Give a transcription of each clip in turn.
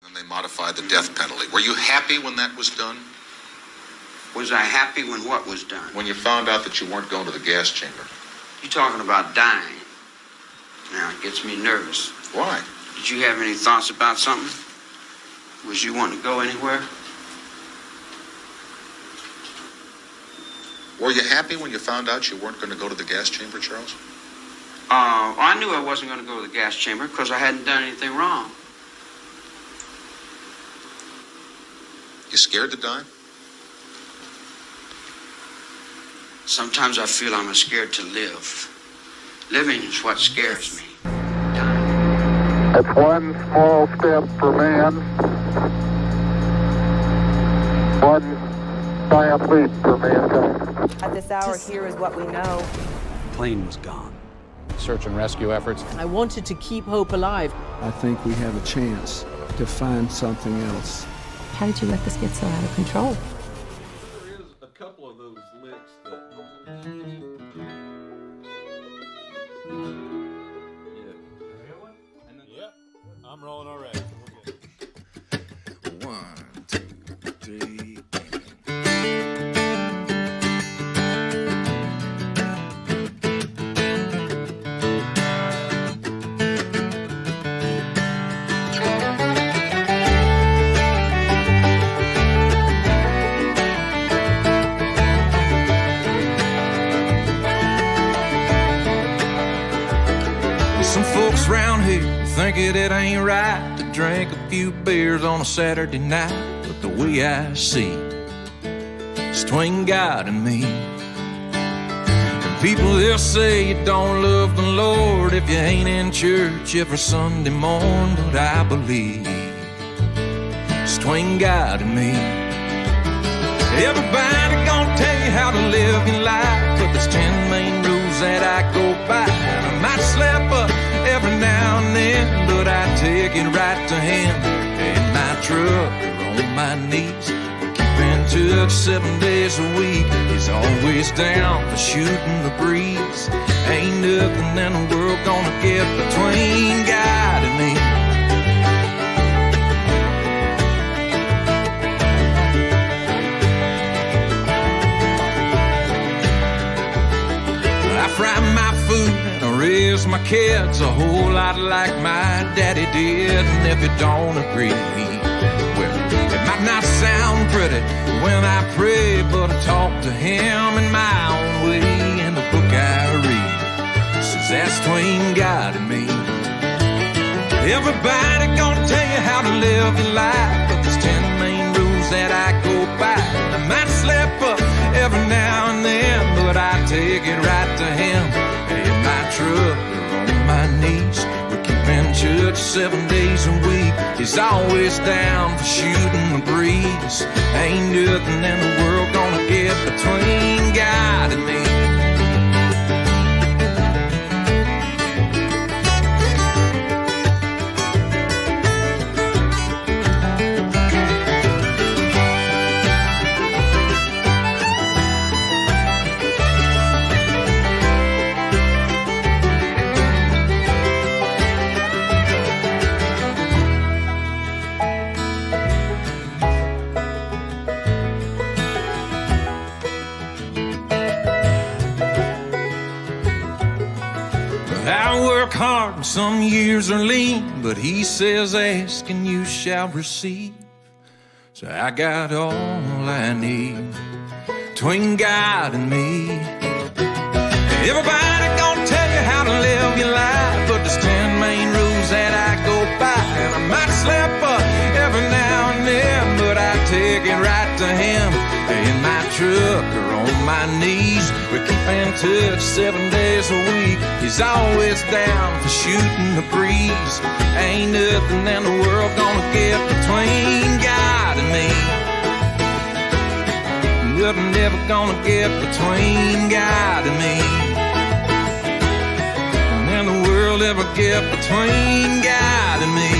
And they modified the death penalty. Were you happy when that was done? Was I happy when what was done? When you found out that you weren't going to the gas chamber. You talking about dying. Now, it gets me nervous. Why? Did you have any thoughts about something? Was you wanting to go anywhere? Were you happy when you found out you weren't going to go to the gas chamber, Charles? I knew I wasn't going to go to the gas chamber because I hadn't done anything wrong. You scared to die? Sometimes I feel I'm scared to live. Living is what scares me. It's one small step for man, one giant leap for mankind. At this hour, here is what we know. The plane was gone. Search and rescue efforts. I wanted to keep hope alive. I think we have a chance to find something else. How did you let this get so out of control? There is a couple of those licks that... Yep, I'm rolling already. We're good. 1, 2, 3. Some folks around here think it ain't right to drink a few beers on a Saturday night. But the way I see it, it's between God and me. And people, they'll say you don't love the Lord if you ain't in church every Sunday morning. But I believe it's between God and me. Everybody gonna tell you how to live your life, but there's 10 main rules that I go by. I might slip up every now and then, but I take it right to Him. In my truck or on my knees, we keep in touch 7 days a week. He's always down for shooting the breeze. Ain't nothing in the world gonna get between God and me. I fry my food and I raise my kids a whole lot like my daddy did. And if you don't agree, well, it might not sound pretty when I pray, but I talk to Him in my own way. In the book I read, it says that's between God and me. Everybody gonna tell you how to live your life, but there's 10 main rules that I go by. I might slip up every now and then, but I take it right to Him. In my truck or on my knees, we keep in church 7 days a week. He's always down for shooting the breeze. Ain't nothing in the world gonna get between God and me. I work hard and some years are lean, but He says ask and you shall receive. So I got all I need between God and me. Everybody gonna tell you how to live your life, but there's 10 main rules that I go by. And I might slip up every now and then, but I take it right to Him. In my truck or on my knees, we keep in touch 7 days a week. He's always down for shooting the breeze. Ain't nothing in the world gonna get between God and me. Nothing ever gonna get between God and me. And the world ever get between God and me.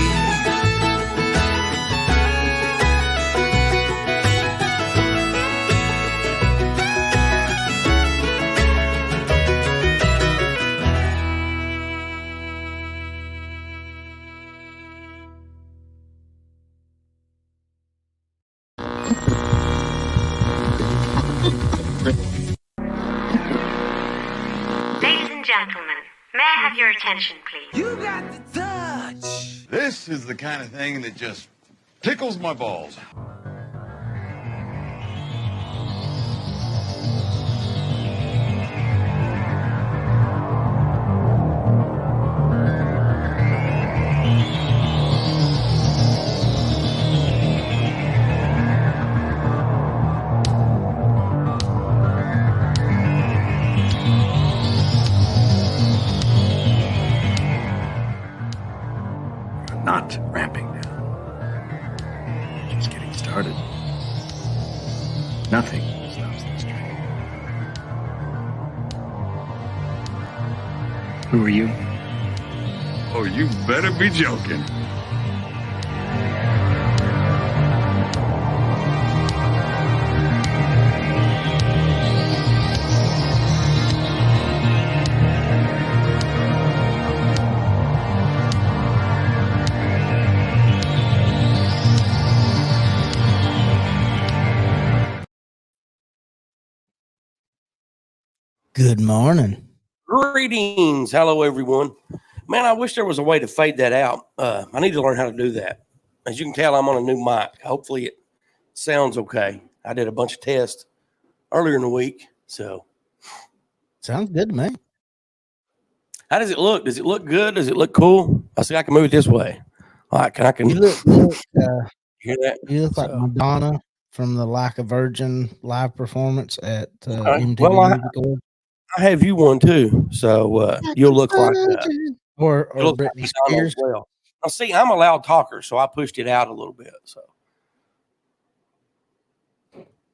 have your attention, please? You got the touch. This is the kind of thing that just tickles my balls. Not ramping down. Just getting started. Nothing stops this train. Who are you? Oh, you better be joking. Good morning. Greetings. Hello, everyone. Man, I wish there was a way to fade that out. I need to learn how to do that. As you can tell, I'm on a new mic. Hopefully it sounds okay. I did a bunch of tests earlier in the week. So sounds good to me. How does it look? Does it look good? Does it look cool? I see I can move it this way. All right, I can you look hear that? You look like Madonna from the Like a Virgin live performance at MTV Well, I have you one too, so you'll look like or Britney Spears. Well, now see, I'm a loud talker, so I pushed it out a little bit. So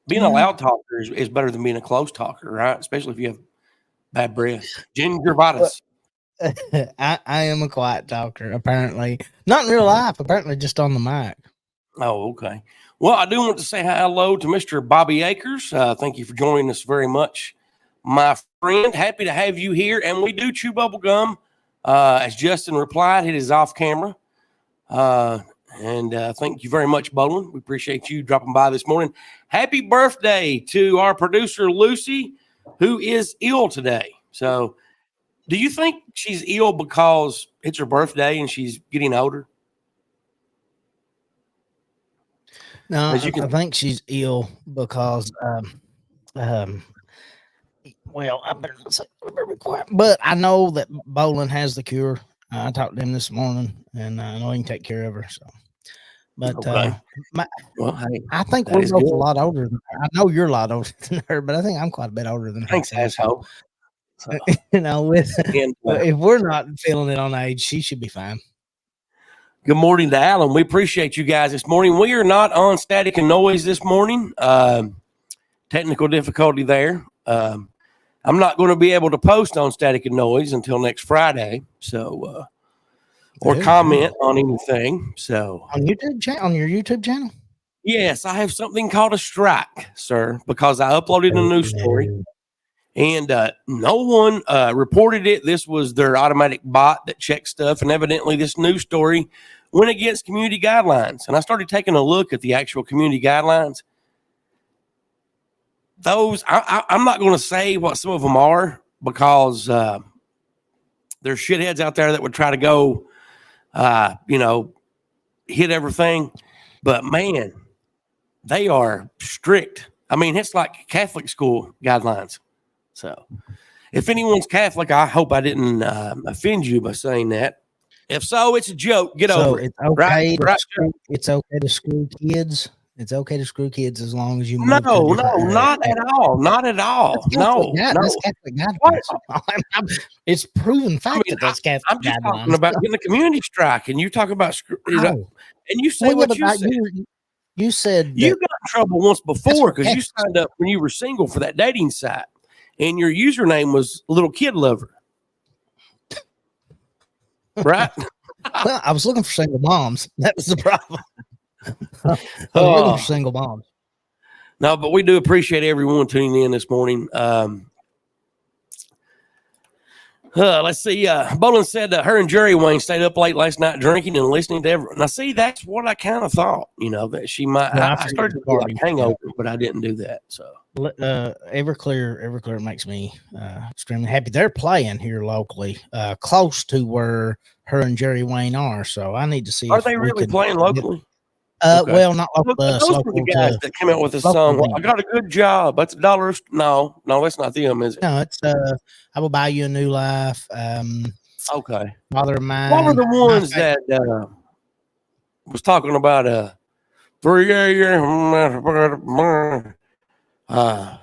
being a loud talker is better than being a close talker, right? Especially if you have bad breath. Gingivitis. I am a quiet talker, apparently. Not in real life, apparently just on the mic. Oh, okay. Well, I do want to say hello to Mr. Bobby Akers. Thank you for joining us very much, my friend. Happy to have you here. And we do chew bubblegum. As Justin replied, it is off camera. And thank you very much, Bolin. We appreciate you dropping by this morning. Happy birthday to our producer, Lucy, who is ill today. So do you think she's ill because it's her birthday and she's getting older? No, I think she's ill because, well, I better be quiet. But I know that Bolin has the cure. I talked to him this morning, and I know he can take care of her. So, but okay. Hey, I think we're both a lot older than her. I know you're a lot older than her, but I think I'm quite a bit older than her. Thanks, asshole. So, you know, if we're not feeling it on age, she should be fine. Good morning to Alan. We appreciate you guys this morning. We are not on static and noise this morning. Technical difficulty there. I'm not going to be able to post on static and noise until next Friday. So, or comment on anything. So on your YouTube channel? Yes, I have something called a strike, sir, because I uploaded a news story. And no one reported it. This was their automatic bot that checks stuff. And evidently this news story went against community guidelines. And I started taking a look at the actual community guidelines. Those, I'm not going to say what some of them are because there's shitheads out there that would try to go, hit everything. But, man, they are strict. I mean, it's like Catholic school guidelines. So if anyone's Catholic, I hope I didn't offend you by saying that. If so, it's a joke. Get over it. It's okay. It's okay to screw kids. It's okay to screw kids as long as you. No, not at all. Not at all. That's Catholic guidelines. It's proven fact that that's Catholic I'm just talking about getting a community strike, and you talk about and you say what you said. You said you got in trouble once before because you signed up when you were single for that dating site. And your username was Little Kid Lover. Right? Well, I was looking for single moms. That was the problem. I was looking for single moms. No, but we do appreciate everyone tuning in this morning. Let's see. Bolin said her and Jerry Wayne stayed up late last night drinking and listening to everyone. Now, see, that's what I kind of thought, that she might. Yeah, I started to like hangover, but I didn't do that. So, Everclear makes me extremely happy. They're playing here locally, close to where her and Jerry Wayne are. So I need to see. Are they really playing locally? Okay. Well, not local. Those were the guys that came out with a song. Well, I got a good job. That's $1. No, that's not them, is it? No, it's I will buy you a new life. Okay. Father of mine. What were the ones that was talking about 3 years? The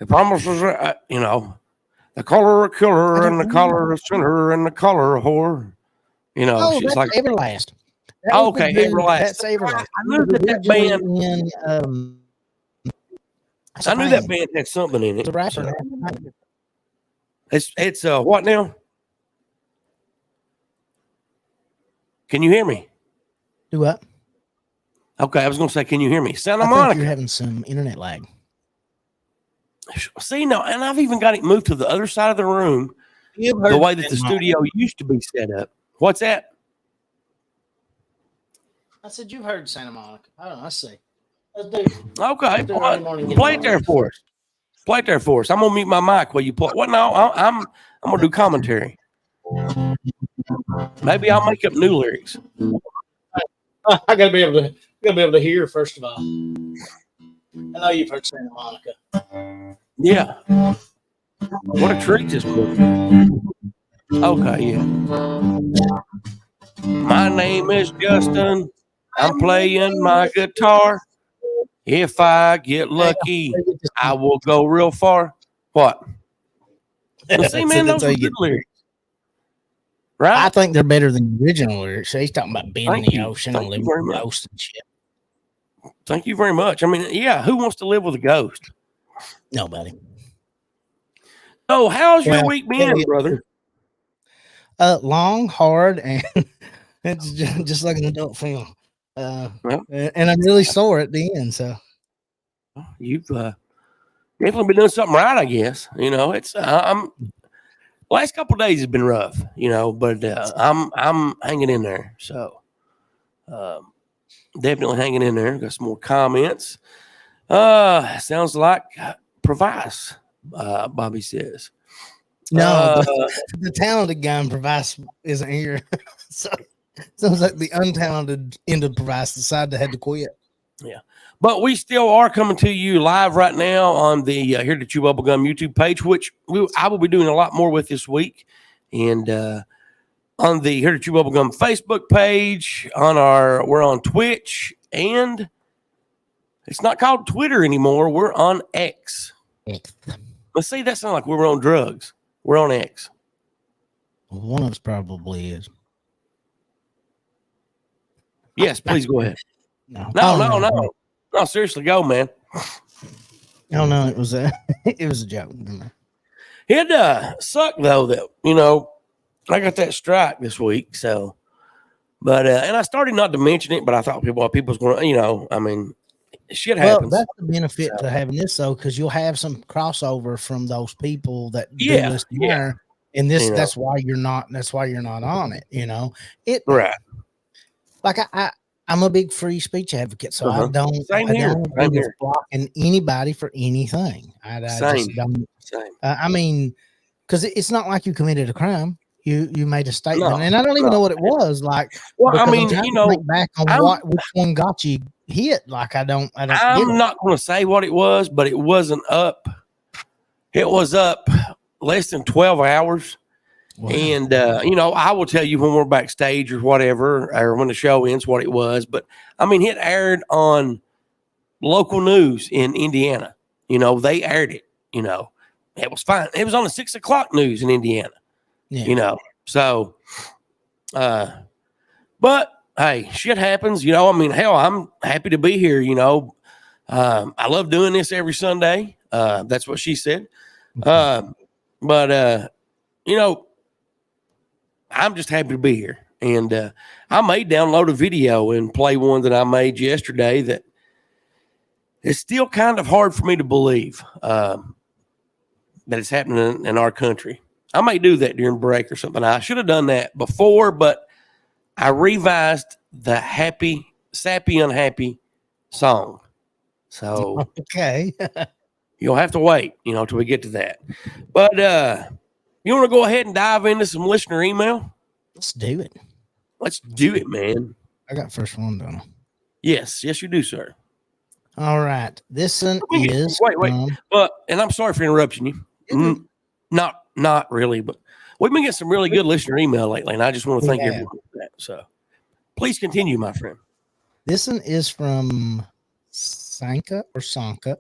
promises, the color of killer and the color of sinner and the color of whore. Oh, she's that's like Everlast. Okay, Everlast. That's Everlast. I knew that band. I knew that band had something in it. It's a rapper. It's what now? Can you hear me? Do what? Okay, I was going to say, can you hear me? Santa I Monica. think you're having some internet lag. See, no, and I've even got it moved to the other side of the room, the way that the studio used to be set up. What's that? I said you've heard Santa Monica. I don't know. Let's see. Let's do. Okay, play it there for us. Play it there for us. I'm gonna mute my mic while you play. What? No, I'm gonna do commentary. Maybe I'll make up new lyrics. I gotta be able to hear first of all. I know you've heard Santa Monica. Yeah. What a treat this was. Okay, yeah. My name is Justin. I'm playing my guitar. If I get lucky, I will go real far. What? Well, see, man, those are good lyrics. Right? I think they're better than the original lyrics. He's talking about being in the ocean and living with ghosts and shit. Thank you very much. I mean, yeah, who wants to live with a ghost? Nobody. Oh, how's your week been, brother? Long, hard, and it's just like an adult film. And I'm really sore at the end. So you've definitely been doing something right, I guess. It's I'm last couple of days has been rough, but I'm hanging in there. So definitely hanging in there. Got some more comments. Sounds like Provice, Bobby says. No, the talented guy in Provice isn't here. So sounds like the untalented end of Provice decided to have to quit. Yeah. But we still are coming to you live right now on the Here to Chew Bubblegum YouTube page, which I will be doing a lot more with this week. And on the Here to Chew Bubblegum Facebook page, we're on Twitch, and it's not called Twitter anymore. We're on X. Let's see, that sounds like we were on drugs. We're on X. One of us probably is. Yes, please go ahead. No, seriously, go, man. No, it was a joke. It sucked though that I got that strike this week. So, but and I started not to mention it, but I thought people's going to, I mean, shit happens. Well, that's the benefit to having this though, because you'll have some crossover from those people that do listen there, and this that's why you're not. That's why you're not on it. It right. Like I'm a big free speech advocate, so I don't blocking anybody for anything. I just don't. I mean, because it's not like you committed a crime. You made a statement, and I don't even know what it was. Like, well, I mean, think back on which one got you hit. Like, I'm not going to say what it was, but it wasn't up. It was up less than 12 hours. Wow. And, I will tell you when we're backstage or whatever, or when the show ends, what it was. But, I mean, it aired on local news in Indiana. They aired it, It was fine. It was on the 6 o'clock news in Indiana, So, but, hey, shit happens. I mean, hell, I'm happy to be here, I love doing this every Sunday. That's what she said. But, I'm just happy to be here. And I may download a video and play one that I made yesterday that it's still kind of hard for me to believe that it's happening in our country. I may do that during break or something. I should have done that before, but I revised the Sappy Unhappy song. So okay. you'll have to wait, till we get to that. But you want to go ahead and dive into some listener email? Let's do it. Let's do it, man. I got first one done. Yes, you do, sir. All right. This one is wait. And I'm sorry for interrupting you. Not really, but we've been getting some really good listener email lately, and I just want to thank everyone for that. So please continue, my friend. This one is from Sanka, Sanka.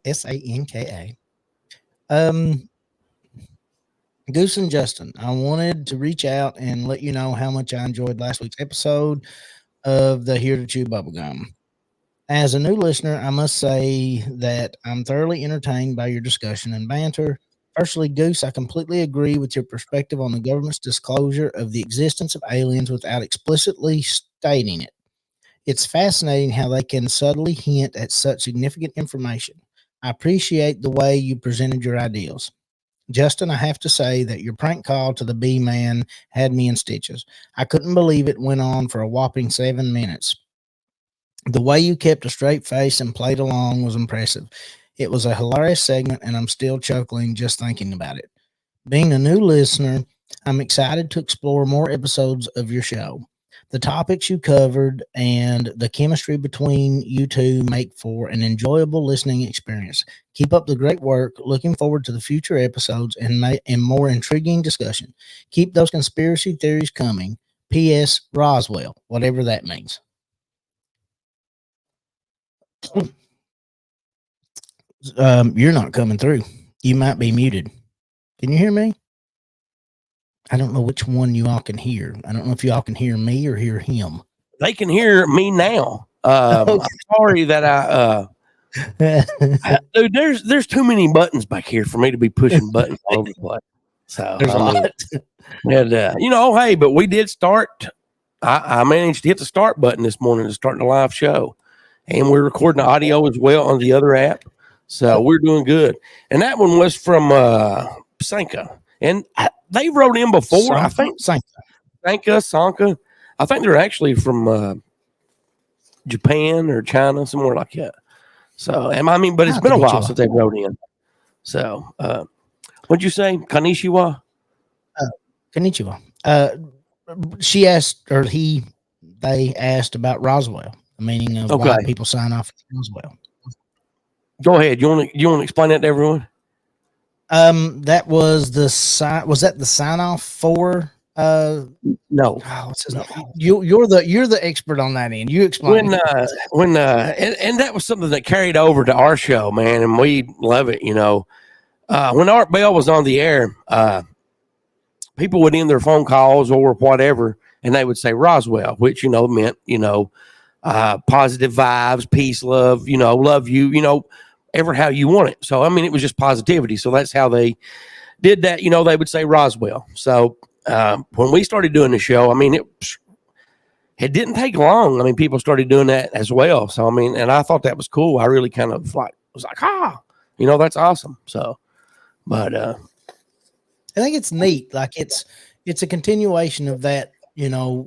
Goose and Justin, I wanted to reach out and let you know how much I enjoyed last week's episode of the Here to Chew Bubblegum. As a new listener, I must say that I'm thoroughly entertained by your discussion and banter. Firstly, Goose, I completely agree with your perspective on the government's disclosure of the existence of aliens without explicitly stating it. It's fascinating how they can subtly hint at such significant information. I appreciate the way you presented your ideals. Justin, I have to say that your prank call to the B-Man had me in stitches. I couldn't believe it went on for a whopping 7 minutes. The way you kept a straight face and played along was impressive. It was a hilarious segment, and I'm still chuckling just thinking about it. Being a new listener, I'm excited to explore more episodes of your show. The topics you covered and the chemistry between you two make for an enjoyable listening experience. Keep up the great work. Looking forward to the future episodes and more intriguing discussion. Keep those conspiracy theories coming. P.S. Roswell, whatever that means. You're not coming through. You might be muted. Can you hear me? I don't know which one you all can hear. I don't know if you all can hear me or hear him. They can hear me now. Okay. I'm sorry that dude, there's too many buttons back here for me to be pushing buttons all over the place. So there's a lot. And hey, but we did start. I managed to hit the start button this morning to start the live show, and we're recording the audio as well on the other app. So we're doing good. And that one was from Sanka. And they wrote in before, I think. Sanka. I think they're actually from Japan or China, somewhere like that. So, but it's been a while since they wrote in. So, what'd you say? Konnichiwa? Konnichiwa. She asked, or they asked about Roswell, the meaning of why people sign off at Roswell. Go ahead. You want to explain that to everyone? That was the sign. Was that the sign off for? No. Oh, what's his name? You're the expert on that end. You explain. And that was something that carried over to our show, man, and we love it. When Art Bell was on the air, people would end their phone calls or whatever, and they would say Roswell, which meant positive vibes, peace, love, love you, ever how you want it. So it was just positivity. So that's how they did that. They would say Roswell. So when we started doing the show, it didn't take long. People started doing that as well. So and I thought that was cool. I really kind of was like, that's awesome. So, but I think it's neat. Like it's a continuation of that.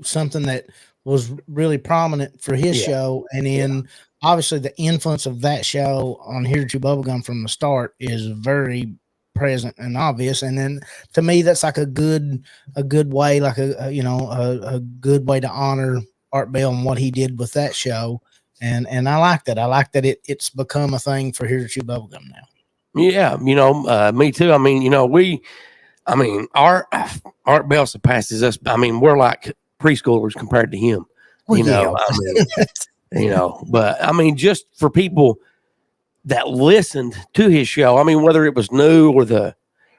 Something that was really prominent for his show, and then obviously the influence of that show on Here to Chew Bubblegum from the start is very present and obvious. And then to me, that's like a good way, like a good way to honor Art Bell and what he did with that show. And I like that. I like that it's become a thing for Here to Chew Bubblegum now. Yeah, me too. Art Bell surpasses us. We're like preschoolers compared to him. But just for people that listened to his show, whether it was new or the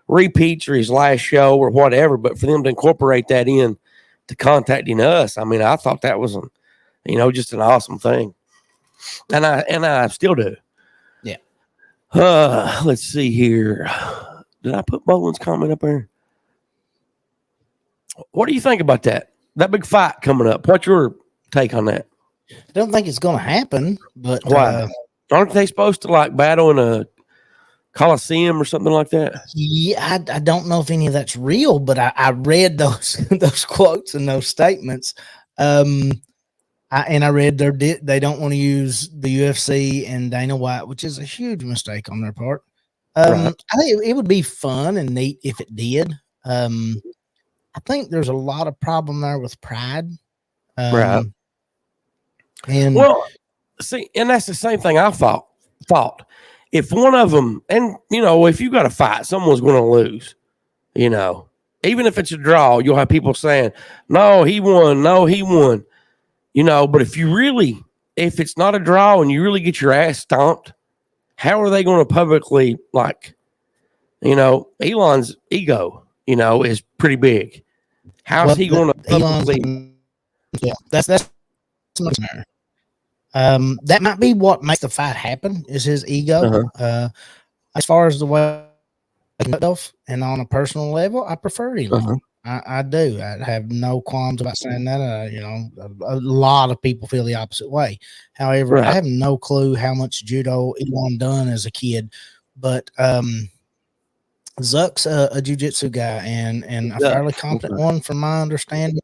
repeats or his last show or whatever, but for them to incorporate that in to contacting us, I thought that was just an awesome thing. And I still do. Yeah. Let's see here. Did I put Boland's comment up there? What do you think about that? That big fight coming up. What's your take on that? I don't think it's going to happen, but why? Aren't they supposed to battle in Coliseum or something like that. Yeah, I don't know if any of that's real, but I read those those quotes and those statements. I read they don't want to use the UFC and Dana White, which is a huge mistake on their part. Right. I think it would be fun and neat if it did. I think there's a lot of problem there with pride. Right. And well, see, and that's the same thing I thought. If one of them, and if you got a fight, someone's going to lose. Even if it's a draw, you'll have people saying, "No, he won. No, he won." But if it's not a draw and you really get your ass stomped, how are they going to publicly, Elon's ego, is pretty big. How's he going to publicly? Yeah, that's that might be what makes the fight happen is his ego. As far as the way and on a personal level, I prefer Elon. I do. I have no qualms about saying that. A lot of people feel the opposite way. However, I have no clue how much judo Elon done as a kid, but Zuck's a jiu-jitsu guy and a fairly competent one from my understanding.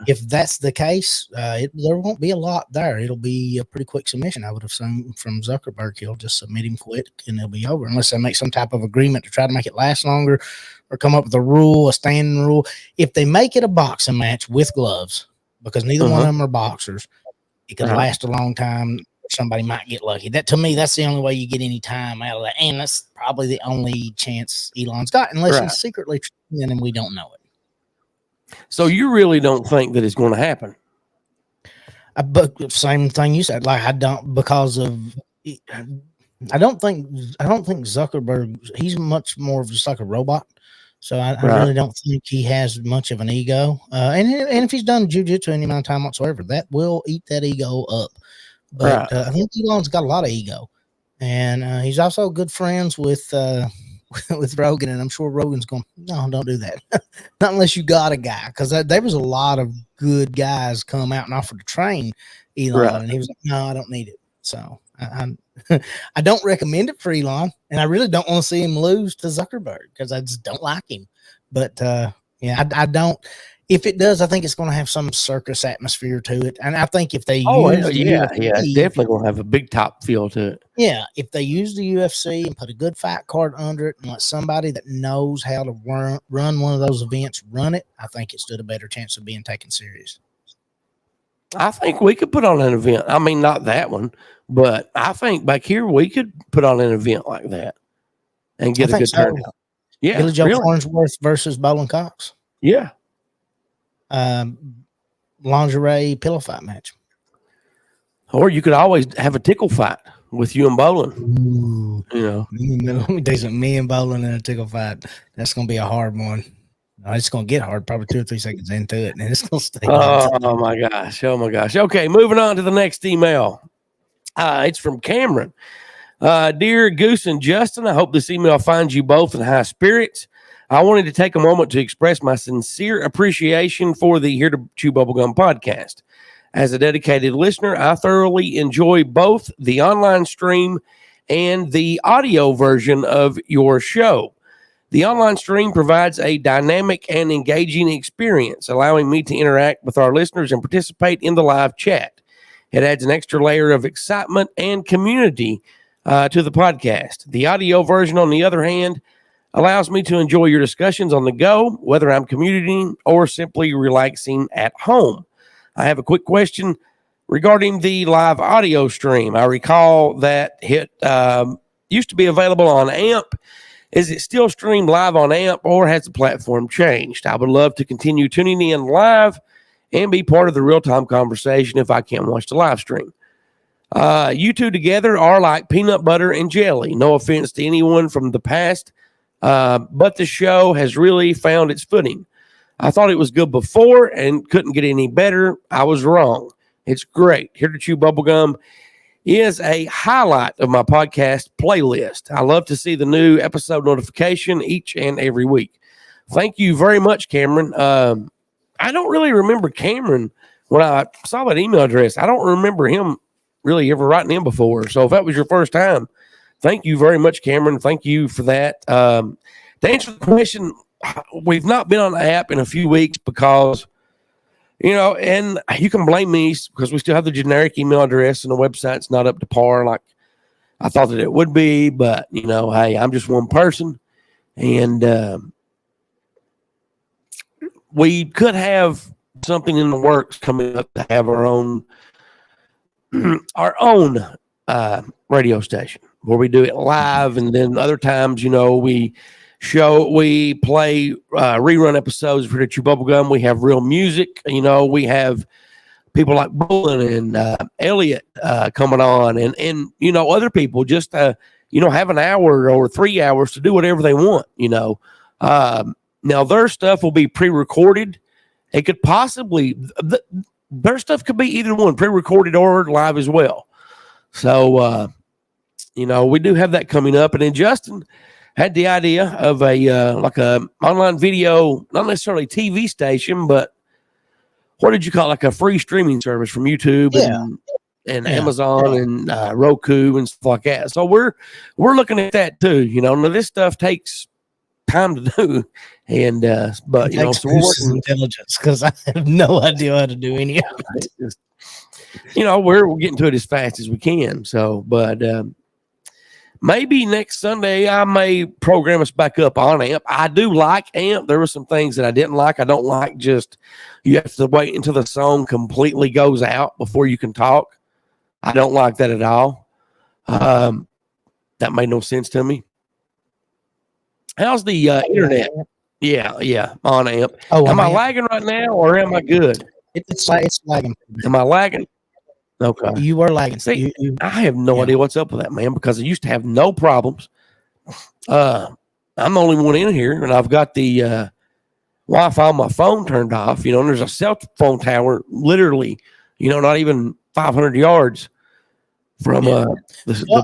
If that's the case, there won't be a lot there. It'll be a pretty quick submission. I would have seen from Zuckerberg. He'll just submit him quick and it'll be over, unless they make some type of agreement to try to make it last longer or come up with a standing rule. If they make it a boxing match with gloves, because neither one of them are boxers, it could last a long time. Somebody might get lucky. That, to me, that's the only way you get any time out of that. And that's probably the only chance Elon's got, unless he's secretly training and we don't know it. So you really don't think that it's going to happen? But same thing you said. I don't think Zuckerberg. He's much more of just like a robot. So I really don't think he has much of an ego. And if he's done jiu-jitsu any amount of time whatsoever, that will eat that ego up. But I think Elon's got a lot of ego, and he's also good friends with Rogan, and I'm sure Rogan's going, no, don't do that. Not unless you got a guy, because there was a lot of good guys come out and offered to train Elon, and he was like, no, I don't need it. So I don't recommend it for Elon, and I really don't want to see him lose to Zuckerberg because I just don't like him. But I don't. If it does, I think it's going to have some circus atmosphere to it. And I think if they it's definitely going to have a big top feel to it. Yeah, if they use the UFC and put a good fight card under it and let somebody that knows how to run one of those events run it, I think it stood a better chance of being taken serious. I think we could put on an event. I mean, not that one, but I think back here we could put on an event like that and get a good turnout. Yeah, Billy Joe Farnsworth versus Bolin Cox. Yeah. Lingerie pillow fight match. Or you could always have a tickle fight with you and Bolin. Ooh, let me tell you something. Me and Bolin in a tickle fight. That's going to be a hard one. It's going to get hard probably 2 or 3 seconds into it, and it's going to stay. Oh my gosh. Okay, moving on to the next email. It's from Cameron. Dear Goose and Justin, I hope this email finds you both in high spirits. I wanted to take a moment to express my sincere appreciation for the Here to Chew Bubblegum podcast. As a dedicated listener, I thoroughly enjoy both the online stream and the audio version of your show. The online stream provides a dynamic and engaging experience, allowing me to interact with our listeners and participate in the live chat. It adds an extra layer of excitement and community to the podcast. The audio version, on the other hand, allows me to enjoy your discussions on the go, whether I'm commuting or simply relaxing at home. I have a quick question regarding the live audio stream. I recall that it used to be available on AMP. Is it still streamed live on AMP, or has the platform changed? I would love to continue tuning in live and be part of the real-time conversation if I can't watch the live stream. You two together are like peanut butter and jelly. No offense to anyone from the past, but the show has really found its footing. I thought it was good before and couldn't get any better. I was wrong. It's great. Here to Chew Bubblegum is a highlight of my podcast playlist. I love to see the new episode notification each and every week. Thank you very much, Cameron. I don't really remember Cameron when I saw that email address. I don't remember him really ever writing in before. So if that was your first time, thank you very much, Cameron. Thank you for that. To answer the question, we've not been on the app in a few weeks because, and you can blame me because we still have the generic email address and the website's not up to par like I thought that it would be. But, hey, I'm just one person. And we could have something in the works coming up to have our own radio station where we do it live, and then other times, we play rerun episodes for the Chew Bubblegum. We have real music, we have people like Bullen and Elliot coming on, and other people just have an hour or 3 hours to do whatever they want. Now their stuff will be pre-recorded. It could possibly their stuff could be either one, pre-recorded or live as well. So, we do have that coming up. And then Justin had the idea of a online video, not necessarily TV station, but what did you call it? Like a free streaming service from YouTube and Amazon and Roku and stuff like that. So we're looking at that too. Now this stuff takes time to do, and but so we're working intelligence because I have no idea how to do any of it. We're getting to it as fast as we can. So, but maybe next Sunday I may program us back up on AMP. I do like AMP. There were some things that I didn't like. I don't like just you have to wait until the song completely goes out before you can talk. I don't like that at all. That made no sense to me. How's the internet? Yeah, on AMP. Am I lagging right now, or am I good? It's lagging. Am I lagging? Okay. You are lagging. See, I have no idea what's up with that, man, because I used to have no problems. I'm the only one in here, and I've got the Wi-Fi on my phone turned off. And there's a cell phone tower literally, not even 500 yards from the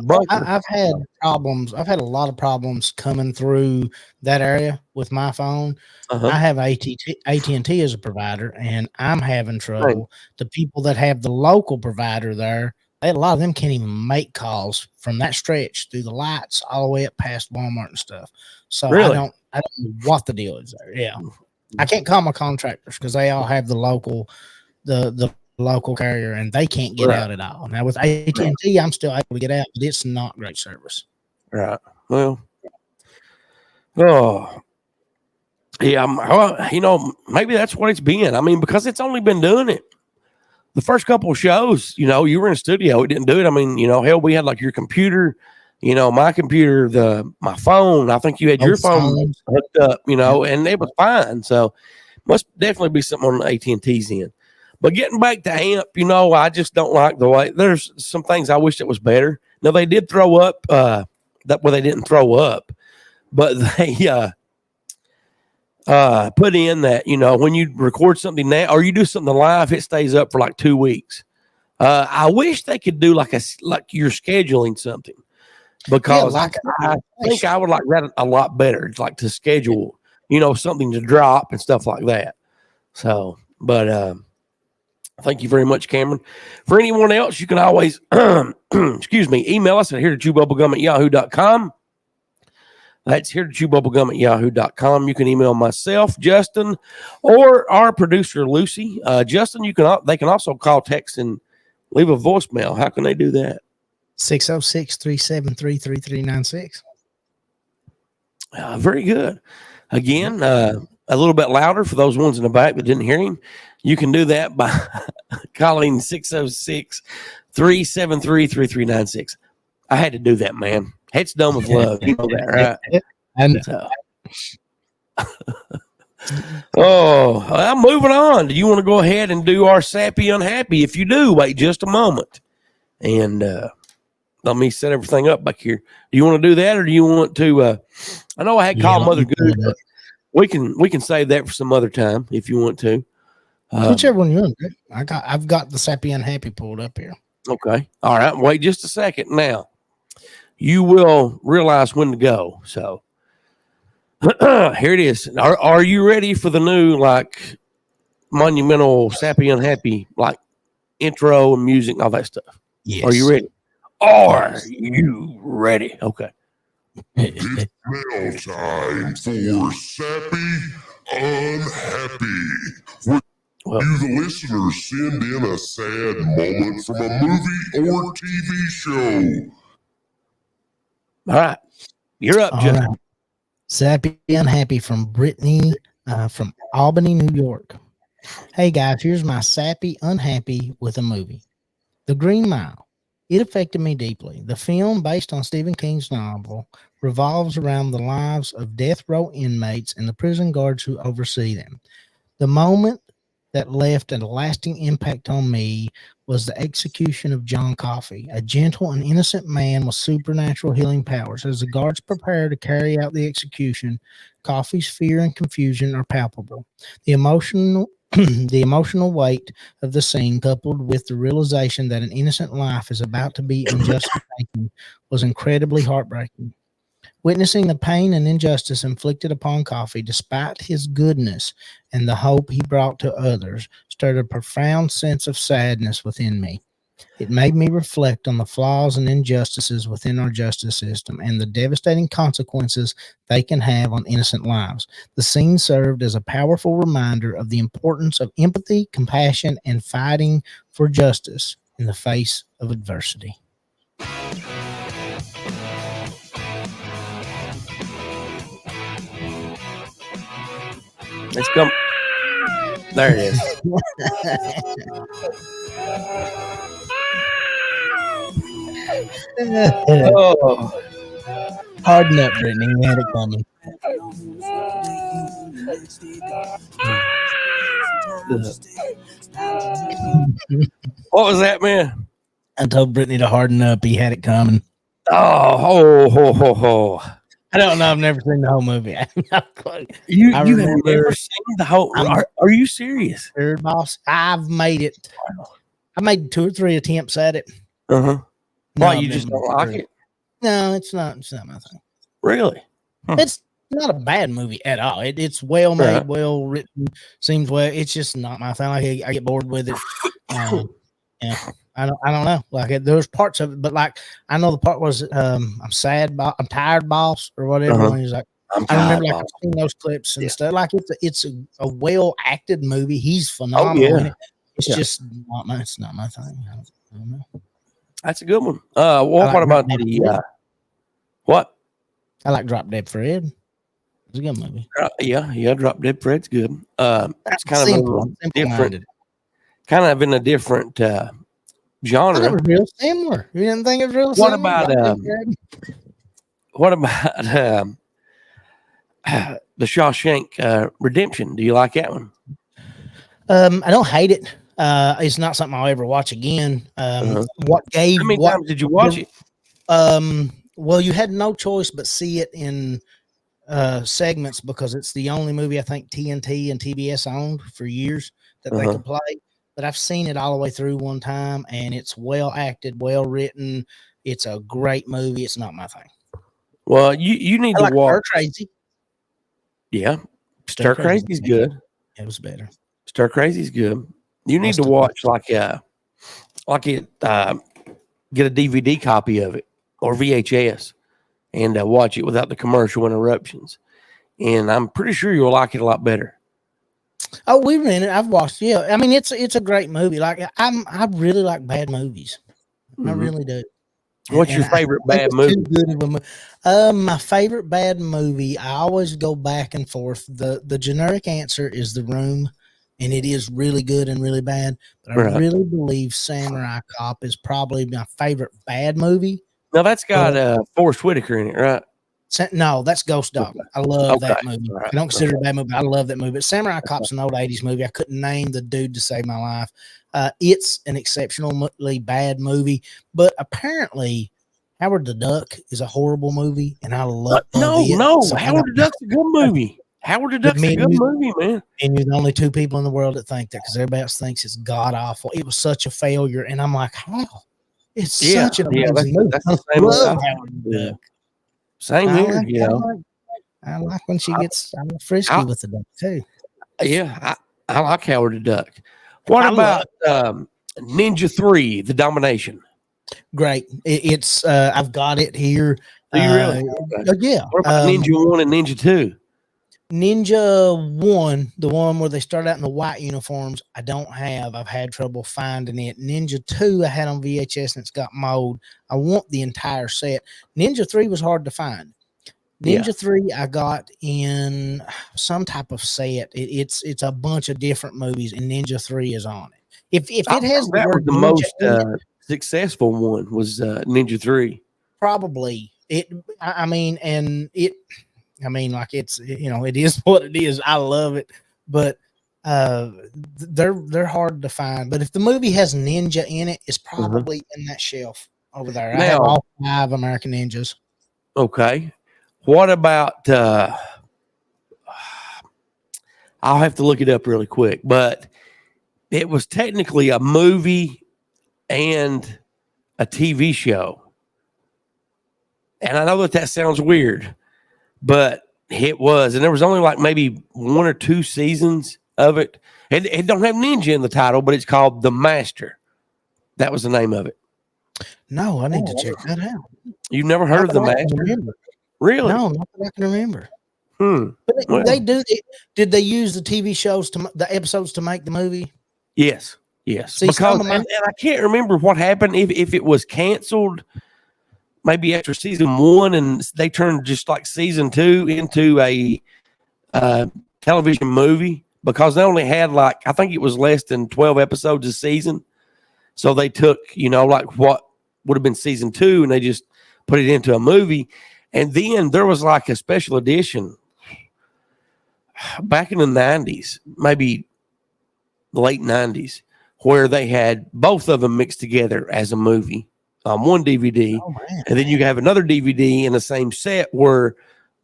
bunker. I've had problems. I've had a lot of problems coming through that area with my phone. I have AT&T as a provider, and I'm having trouble. Right. The people that have the local provider there, a lot of them can't even make calls from that stretch through the lights all the way up past Walmart and stuff. So really? I don't know what the deal is there. Yeah, I can't call my contractors because they all have the local carrier, and they can't get out at all. Now with AT&T, I'm still able to get out, but it's not great service. Right. Well, maybe that's what it's been. I mean, because it's only been doing it. The first couple of shows, you were in a studio. It didn't do it. I mean, hell, we had like your computer, my computer, my phone. I think you had your phone hooked up, and it was fine. So must definitely be something on AT&T's end. But getting back to AMP, I just don't like the way there's some things I wish it was better. Now they did throw up they didn't throw up, but they put in that, when you record something now or you do something live, it stays up for like 2 weeks. I wish they could do like you're scheduling something, because I think I would like that a lot better. It's like to schedule, something to drop and stuff like that. So, but thank you very much, Cameron. For anyone else, you can always, email us at here2chewbubblegum@yahoo.com. That's here2chewbubblegum@yahoo.com. You can email myself, Justin, or our producer, Lucy. Justin, they can also call, text, and leave a voicemail. How can they do that? 606-373-3396. Very good. Again, a little bit louder for those ones in the back that didn't hear him. You can do that by calling 606-373-3396. I had to do that, man. Head's done with love. You know that, right? And I'm moving on. Do you want to go ahead and do our Sappy Unhappy? If you do, wait just a moment. And let me set everything up back here. Do you want to do that, or do you want to I know I had called Mother Good, but we can save that for some other time if you want to. Whichever one you want. I've got the Sappy Unhappy pulled up here. Okay. All right. Wait just a second. Now, you will realize when to go. So here it is. Are you ready for the new monumental Sappy Unhappy intro and music and all that stuff? Yes. Are you ready? Are you ready? Okay. It's mail time for Sappy Unhappy. Would you, the listeners, send in a sad moment from a movie or TV show? All right. You're up, Justin. Right. Sappy Unhappy from Brittany from Albany, New York. Hey, guys, here's my Sappy Unhappy with a movie. The Green Mile. It affected me deeply. The film, based on Stephen King's novel, revolves around the lives of death row inmates and the prison guards who oversee them. The moment that left a lasting impact on me was the execution of John Coffey, a gentle and innocent man with supernatural healing powers. As the guards prepare to carry out the execution, Coffey's fear and confusion are palpable. The emotional weight of the scene, coupled with the realization that an innocent life is about to be unjustly taken, was incredibly heartbreaking. Witnessing the pain and injustice inflicted upon Coffey, despite his goodness and the hope he brought to others, stirred a profound sense of sadness within me. It made me reflect on the flaws and injustices within our justice system and the devastating consequences they can have on innocent lives. The scene served as a powerful reminder of the importance of empathy, compassion, and fighting for justice in the face of adversity. Let's go. There it is. Oh. Harden up, Brittany. You had it coming. What was that, man? I told Brittany to harden up. He had it coming. Oh. I don't know. I've never seen the whole movie. You have never seen the whole? Are you serious? Third boss. I've made it. I made 2 or 3 attempts at it. Why No, you just don't like it? No, it's not. It's not my thing. Really? It's not a bad movie at all. It's well made, well written. Seems well. It's just not my thing. I get bored with it. Yeah. I don't know. Like there's parts of it, but like I know the part was I'm sad, I'm tired, boss, or whatever. When he's like, I remember like I've seen those clips and stuff. Like it's a well acted movie. He's phenomenal in it. It's just not my. It's not my thing. I don't know. That's a good one. What about the what? I like Drop Dead Fred. It's a good movie. Yeah. Drop Dead Fred's good. It's kind of different. Kind of in a different genre. It was real similar. You didn't think it was real similar? What about the Shawshank Redemption? Do you like that one? I don't hate it. It's not something I'll ever watch again. What gave? How many times did you watch it? Well, you had no choice but see it in segments because it's the only movie I think TNT and TBS owned for years that they could play. But I've seen it all the way through one time, and it's well acted, well written. It's a great movie. It's not my thing. Well, you need to watch Stir Crazy. Yeah, Stir Crazy's good. It was better. Stir Crazy's good. You need to watch get a DVD copy of it or VHS and watch it without the commercial interruptions. And I'm pretty sure you'll like it a lot better. Oh, we rented. I've watched. Yeah, I mean it's a great movie. Like I really like bad movies. I really do. What's your favorite bad movie? My favorite bad movie. I always go back and forth. The generic answer is The Room, and it is really good and really bad. But I really believe Samurai Cop is probably my favorite bad movie. Now that's got Forrest Whitaker in it, right? No, that's Ghost Dog. I love that movie. I don't consider it a bad movie. I love that movie. But Samurai Cop's an old 80s movie. I couldn't name the dude to save my life. It's an exceptionally bad movie. But apparently, Howard the Duck is a horrible movie, and I love it. No. So Howard the Duck's a good movie. Howard the Duck's a good movie, man. And you're the only 2 people in the world that think that because everybody else thinks it's god-awful. It was such a failure. And I'm like, how? It's such an amazing movie. That's the same love Howard the Duck. Same here, I like when she gets frisky with the duck too. Yeah, I like Howard the Duck. What about Ninja 3, The Domination? Great. It's I've got it here. Do you really? Yeah. What about Ninja 1 and Ninja 2? Ninja 1, the one where they start out in the white uniforms, I don't have. I've had trouble finding it. Ninja 2, I had on VHS and it's got mold. I want the entire set. Ninja 3 was hard to find. Ninja 3, I got in some type of set. It's a bunch of different movies, and Ninja 3 is on it. If it has that was the most successful one was Ninja 3. Probably. Like it's, it is what it is. I love it, but they're hard to find. But if the movie has Ninja in it, it's probably in that shelf over there. I have all 5 American Ninjas. Okay. What about I'll have to look it up really quick, but it was technically a movie and a TV show. And I know that sounds weird, but it was. And there was only like maybe 1 or 2 seasons of it. It don't have Ninja in the title, but it's called The Master. That was the name of it. No, I need to check that out. You've never heard of The Master? Really? No, not that I can remember. But did they use the TV shows the episodes to make the movie? Yes. See, because and I can't remember what happened if it was canceled maybe after season 1 and they turned just like season 2 into a television movie, because they only had like, I think it was less than 12 episodes a season. So they took, like what would have been season 2 and they just put it into a movie. And then there was like a special edition back in the 90s, maybe late 90s, where they had both of them mixed together as a movie on one DVD. And then you have another DVD in the same set where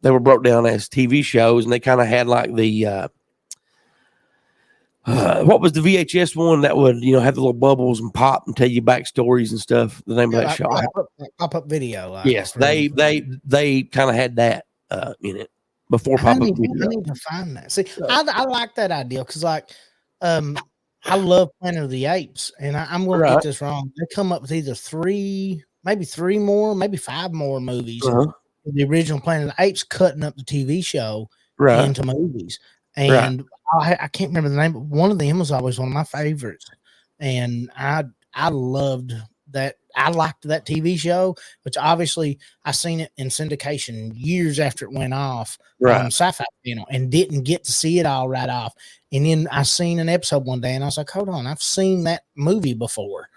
they were broke down as TV shows, and they kind of had like the what was the VHS one that would have the little bubbles and pop and tell you backstories and stuff? The name of that show, pop-up video. Yes, they kind of had that in it before pop-up video. I need to find that. See, I like that idea because I love Planet of the Apes, and I'm going to get this wrong. They come up with either 3 more, maybe 5 more movies. The original Planet of the Apes cutting up the TV show into movies. And I can't remember the name, but one of them was always one of my favorites. And I loved that. I liked that TV show, which obviously I seen it in syndication years after it went off on Sci-Fi Channel and didn't get to see it all right off. And then I seen an episode one day and I was like, hold on, I've seen that movie before.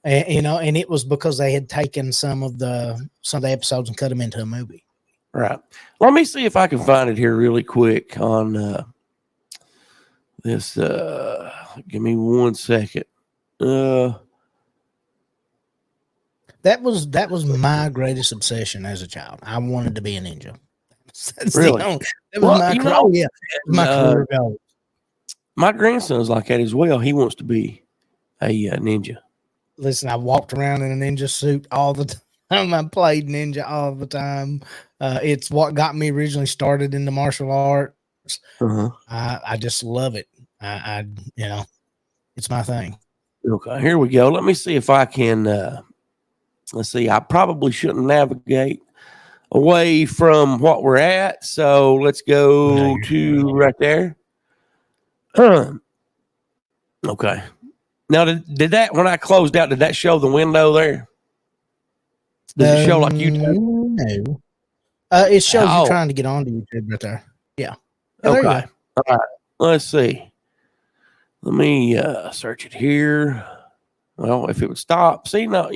And it was because they had taken some of the episodes and cut them into a movie. Right. Let me see if I can find it here really quick on this. Give me 1 second. That was my greatest obsession as a child. I wanted to be a ninja. Really? That was my career. Oh, yeah. My career goal. My grandson's like that as well. He wants to be a ninja. Listen, I walked around in a ninja suit all the time. I played ninja all the time. It's what got me originally started in the martial arts. I just love it. It's my thing. Okay, here we go. Let me see if I can. Let's see. I probably shouldn't navigate away from what we're at. So let's go to right there. Okay. Now, did that, when I closed out, did that show the window there? Does it show like YouTube? No. It shows you trying to get onto YouTube right there. Yeah. Okay. All right. Let's see. Let me search it here. Well, if it would stop. See, no,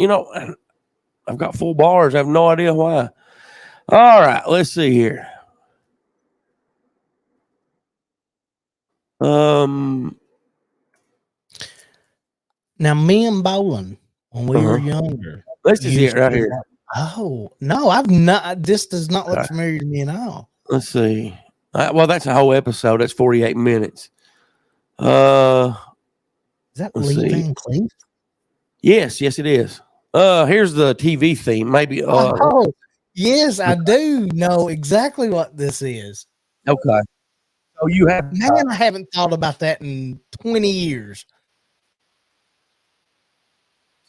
I've got full bars. I have no idea why. All right. Let's see here. Now, me and Bolin, when we were younger. This is it right here. Oh, no, I've not. This does not look familiar to me at all. Let's see. Well, that's a whole episode. That's 48 minutes. Is that Lee Van Cleef? Yes, it is. Here's the TV theme. Maybe. Yes, I do know exactly what this is. Okay. Oh, you have. Man, I haven't thought about that in 20 years.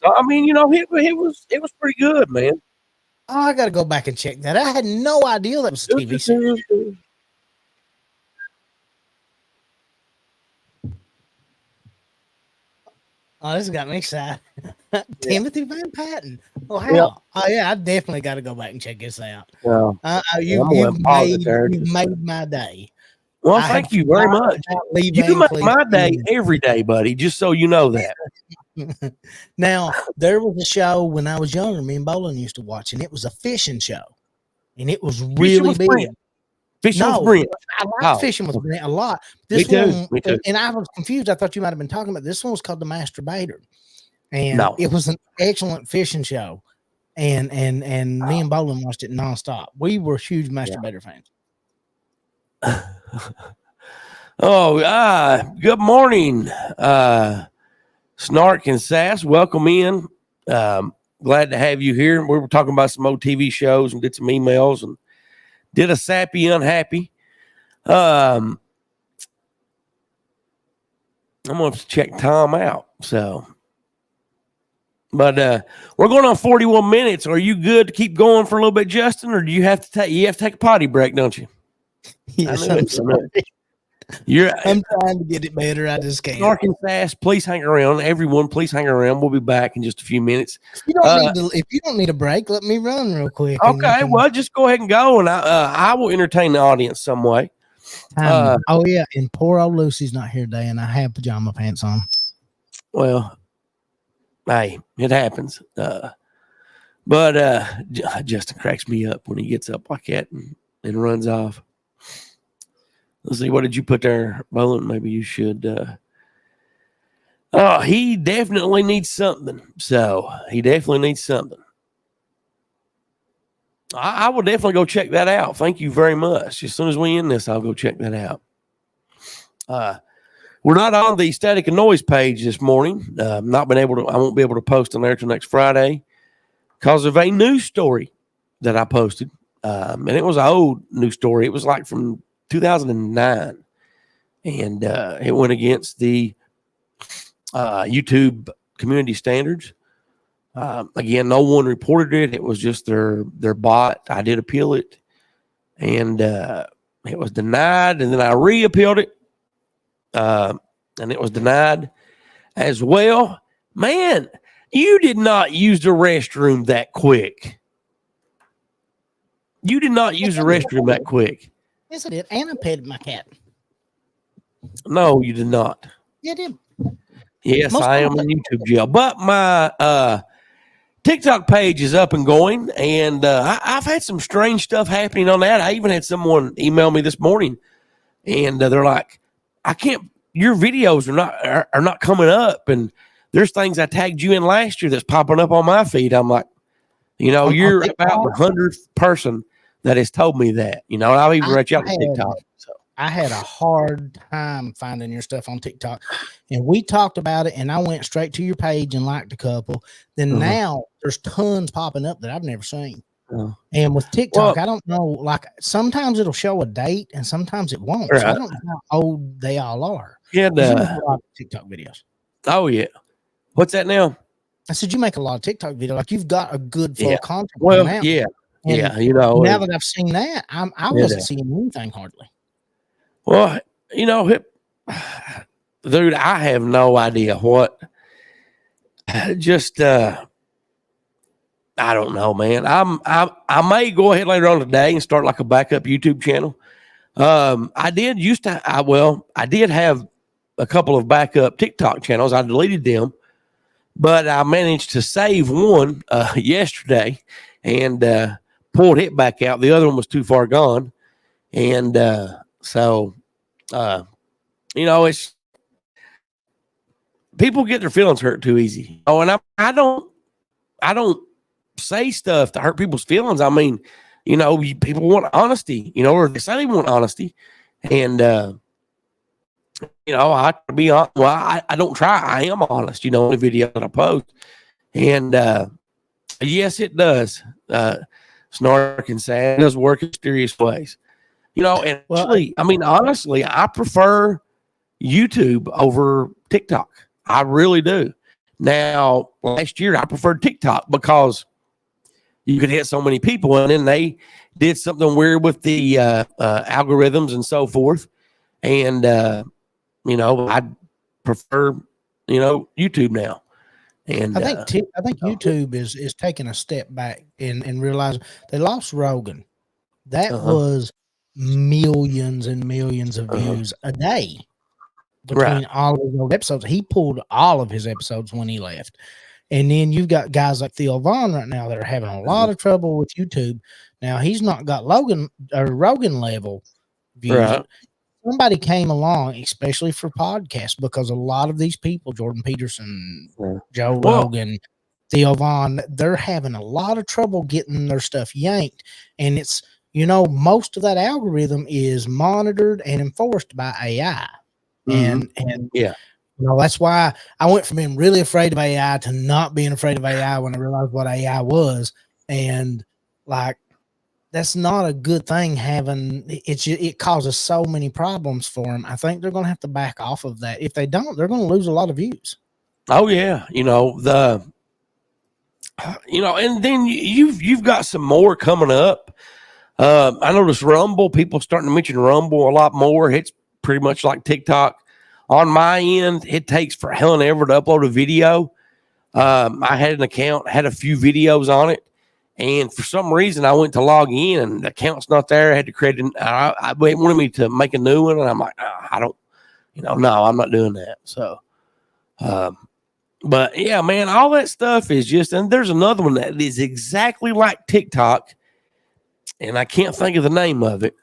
I mean, it was pretty good, man. Oh, I got to go back and check that. I had no idea that was a TV series. Oh, this got me excited. Timothy Van Patten. Oh, how? Yeah. Oh, yeah, I definitely got to go back and check this out. Yeah. You've made my day. Well, thank you very much. You make my day every day, buddy, just so you know that. Now, there was a show when I was younger, me and Bolin used to watch, and it was a fishing show. And it was really big. Fishing was Brent. I like Fishing with Brent a lot. Me too. And I was confused. I thought you might have been talking about this one was called The Masturbator. And it was an excellent fishing show. And me and Bolin watched it nonstop. We were huge Masturbator fans. Good morning. Snark and Sass, welcome in. Glad to have you here. We were talking about some old TV shows and did some emails and did a sappy unhappy. I'm gonna have to check Tom out. But we're going on 41 minutes. Are you good to keep going for a little bit, Justin, or do you have to take a potty break, don't you? Yes, I'm sorry. I'm trying to get it better. I just can't. Snark and Sass, please hang around. Everyone, please hang around. We'll be back in just a few minutes. If you don't need a break, let me run real quick. Okay, well, just go ahead and go, and I will entertain the audience some way. And poor old Lucy's not here today, and I have pajama pants on. Well, hey, it happens. But Justin cracks me up when he gets up like that and runs off. Let's see, what did you put there, Bolin? Maybe you should. He definitely needs something. So he definitely needs something. I will definitely go check that out. Thank you very much. As soon as we end this, I'll go check that out. We're not on the Static and Noise page this morning. I won't be able to post on there till next Friday because of a news story that I posted. And it was an old news story. It was like from 2009, and it went against the YouTube community standards. Again, no one reported it. It was just their bot. I did appeal it, and it was denied, and then I re-appealed it, and it was denied as well. Man, you did not use the restroom that quick. You did not use the restroom that quick. Yes, I did. And I petted my cat. No, you did not. Yeah, I did. Yes, I am in YouTube jail. But my TikTok page is up and going, and I've had some strange stuff happening on that. I even had someone email me this morning, and they're like, your videos are not coming up, and there's things I tagged you in last year that's popping up on my feed. I'm like, you're about the 100th person that has told me that. I'll even reach out to TikTok. So I had a hard time finding your stuff on TikTok, and we talked about it, and I went straight to your page and liked a couple. Then now there's tons popping up that I've never seen. And with TikTok, I don't know, like sometimes it'll show a date and sometimes it won't. Right. So I don't know how old they all are. Yeah, a lot of TikTok videos. Oh yeah. What's that now? I said you make a lot of TikTok videos. Like you've got a good full content. Well, yeah. And now that I've seen that, I wasn't seeing anything hardly. Well, dude, I have no idea what. Just I don't know, man. I may go ahead later on today and start like a backup YouTube channel. I did have a couple of backup TikTok channels. I deleted them, but I managed to save one yesterday and pulled it back out. The other one was too far gone. And it's people get their feelings hurt too easy. Oh, and I don't say stuff to hurt people's feelings. I mean, people want honesty, or they say they want honesty. And, I be honest. Well, I don't try. I am honest, in the video that I post. And, yes, it does. Snark and Sad does work in mysterious ways, and honestly, I prefer YouTube over TikTok. I really do. Now, last year I preferred TikTok because you could hit so many people, and then they did something weird with the algorithms and so forth. And I prefer YouTube now. And I think YouTube is taking a step back and realizing they lost Rogan. That was millions and millions of views a day between all of those episodes. He pulled all of his episodes when he left. And then you've got guys like Theo Vaughn right now that are having a lot of trouble with YouTube. Now he's not got Rogan level views. Right. Somebody came along, especially for podcasts, because a lot of these people, Jordan Peterson, Joe Rogan, Theo Vaughn, they're having a lot of trouble getting their stuff yanked. And it's, most of that algorithm is monitored and enforced by AI. And that's why I went from being really afraid of AI to not being afraid of AI when I realized what AI was. And that's not a good thing. It causes so many problems for them. I think they're going to have to back off of that. If they don't, they're going to lose a lot of views. Oh yeah. And then you've got some more coming up. I noticed Rumble, people starting to mention Rumble a lot more. It's pretty much like TikTok. On my end, it takes for hell and ever to upload a video. I had an account, had a few videos on it. And for some reason, I went to log in and the account's not there. I had to create I wanted me to make a new one. And I'm like, I don't, no, I'm not doing that. So, but yeah, man, all that stuff is just, and there's another one that is exactly like TikTok. And I can't think of the name of it.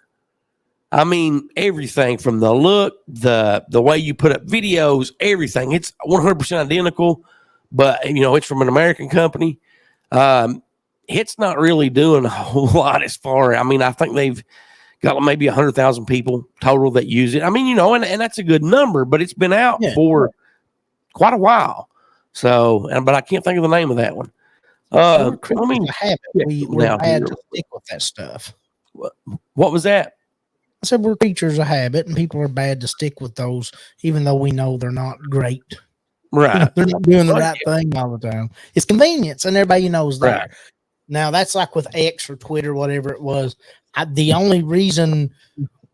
I mean, everything from the look, the way you put up videos, everything. It's 100% identical, but, it's from an American company. It's not really doing a whole lot as far. I mean, I think they've got maybe 100,000 people total that use it. I mean, and that's a good number, but it's been out for quite a while. So, but I can't think of the name of that one. We're bad to stick with that stuff. What was that? I said we're creatures of habit, and people are bad to stick with those, even though we know they're not great. Right. They're not doing the right thing all the time. It's convenience, and everybody knows that. Right. Now, that's like with X or Twitter, whatever it was. The only reason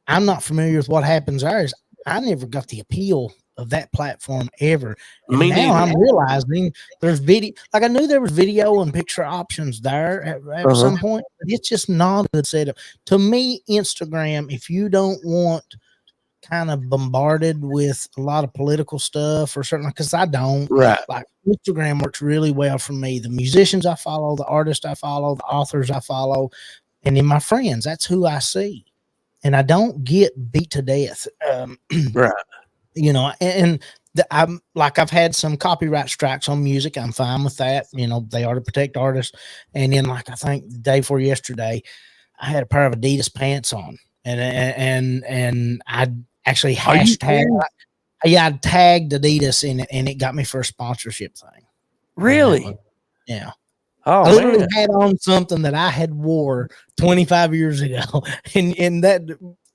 I'm not familiar with what happens there is I never got the appeal of that platform ever. And now I'm realizing there's video. Like I knew there was video and picture options there at some point, but it's just not a good setup. To me, Instagram, if you don't want kind of bombarded with a lot of political stuff or something, because I don't. Right. Like Instagram works really well for me. The musicians I follow, the artists I follow, the authors I follow, and then my friends. That's who I see. And I don't get beat to death. Right. I've had some copyright strikes on music. I'm fine with that. They are to protect artists. And then I think the day before yesterday, I had a pair of Adidas pants on and I actually hashtag. I tagged Adidas in it, and it got me for a sponsorship thing. Really? Yeah. Oh, I literally had on something that I had wore 25 years ago, and that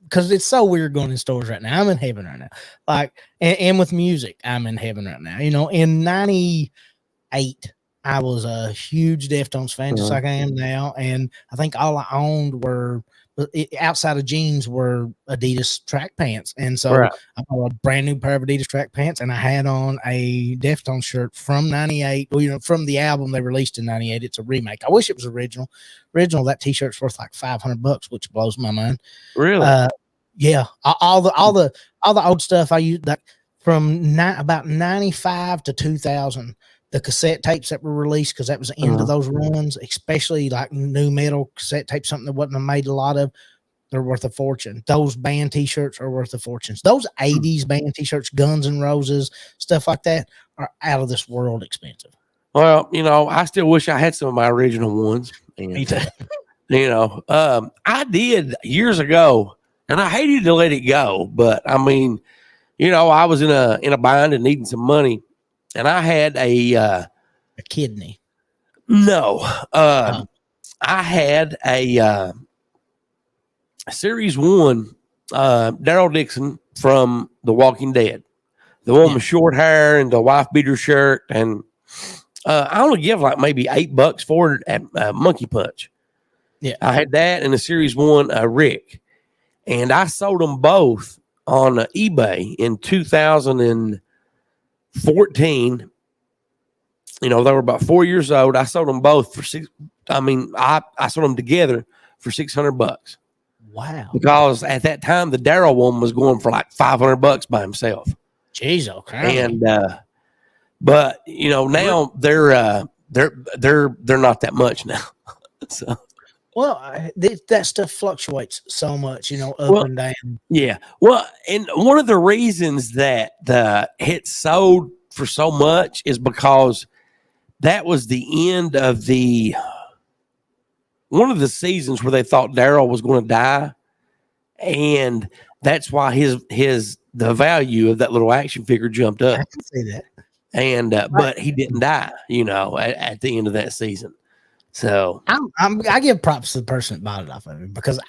because it's so weird going in stores right now. I'm in heaven right now, and with music, I'm in heaven right now. In '98, I was a huge Deftones fan, just like I am now, and I think all I owned were outside of jeans were Adidas track pants. And so I bought a brand new pair of Adidas track pants, and I had on a Deftones shirt from 98, from the album they released in 98. It's a remake. I wish it was original. That t-shirt's worth like $500, which blows my mind. Really? Yeah. All the old stuff I used, like from about 95 to 2000, the cassette tapes that were released, because that was the end of those runs, especially like new metal cassette tapes, something that wasn't made a lot of, they're worth a fortune. Those band t-shirts are worth a fortune. Those 80s band t-shirts, Guns N' Roses, stuff like that, are out of this world expensive. Well, I still wish I had some of my original ones. And, Me too. I did years ago, and I hated to let it go, but I mean, I was in a bind and needing some money. And I had a kidney. No, I had a Series 1 Daryl Dixon from The Walking Dead, the one with short hair and the wife beater shirt, and I only give like maybe $8 for it at Monkey Punch. Yeah, I had that and the Series 1 Rick, and I sold them both on eBay in 2014. You know, they were about 4 years old. I sold them both for I sold them together for $600. Wow. Because at that time, the Darrell one was going for like $500 by himself. Jeez, okay. And, but you know, now they're not that much now. So, well, that stuff fluctuates so much, you know, up and down. Yeah. Well, and one of the reasons that it sold for so much is because that was the end of one of the seasons where they thought Darrell was going to die, and that's why the value of that little action figure jumped up. I can see that. And but he didn't die, you know, at the end of that season. So I give props to the person that bought it off of me, because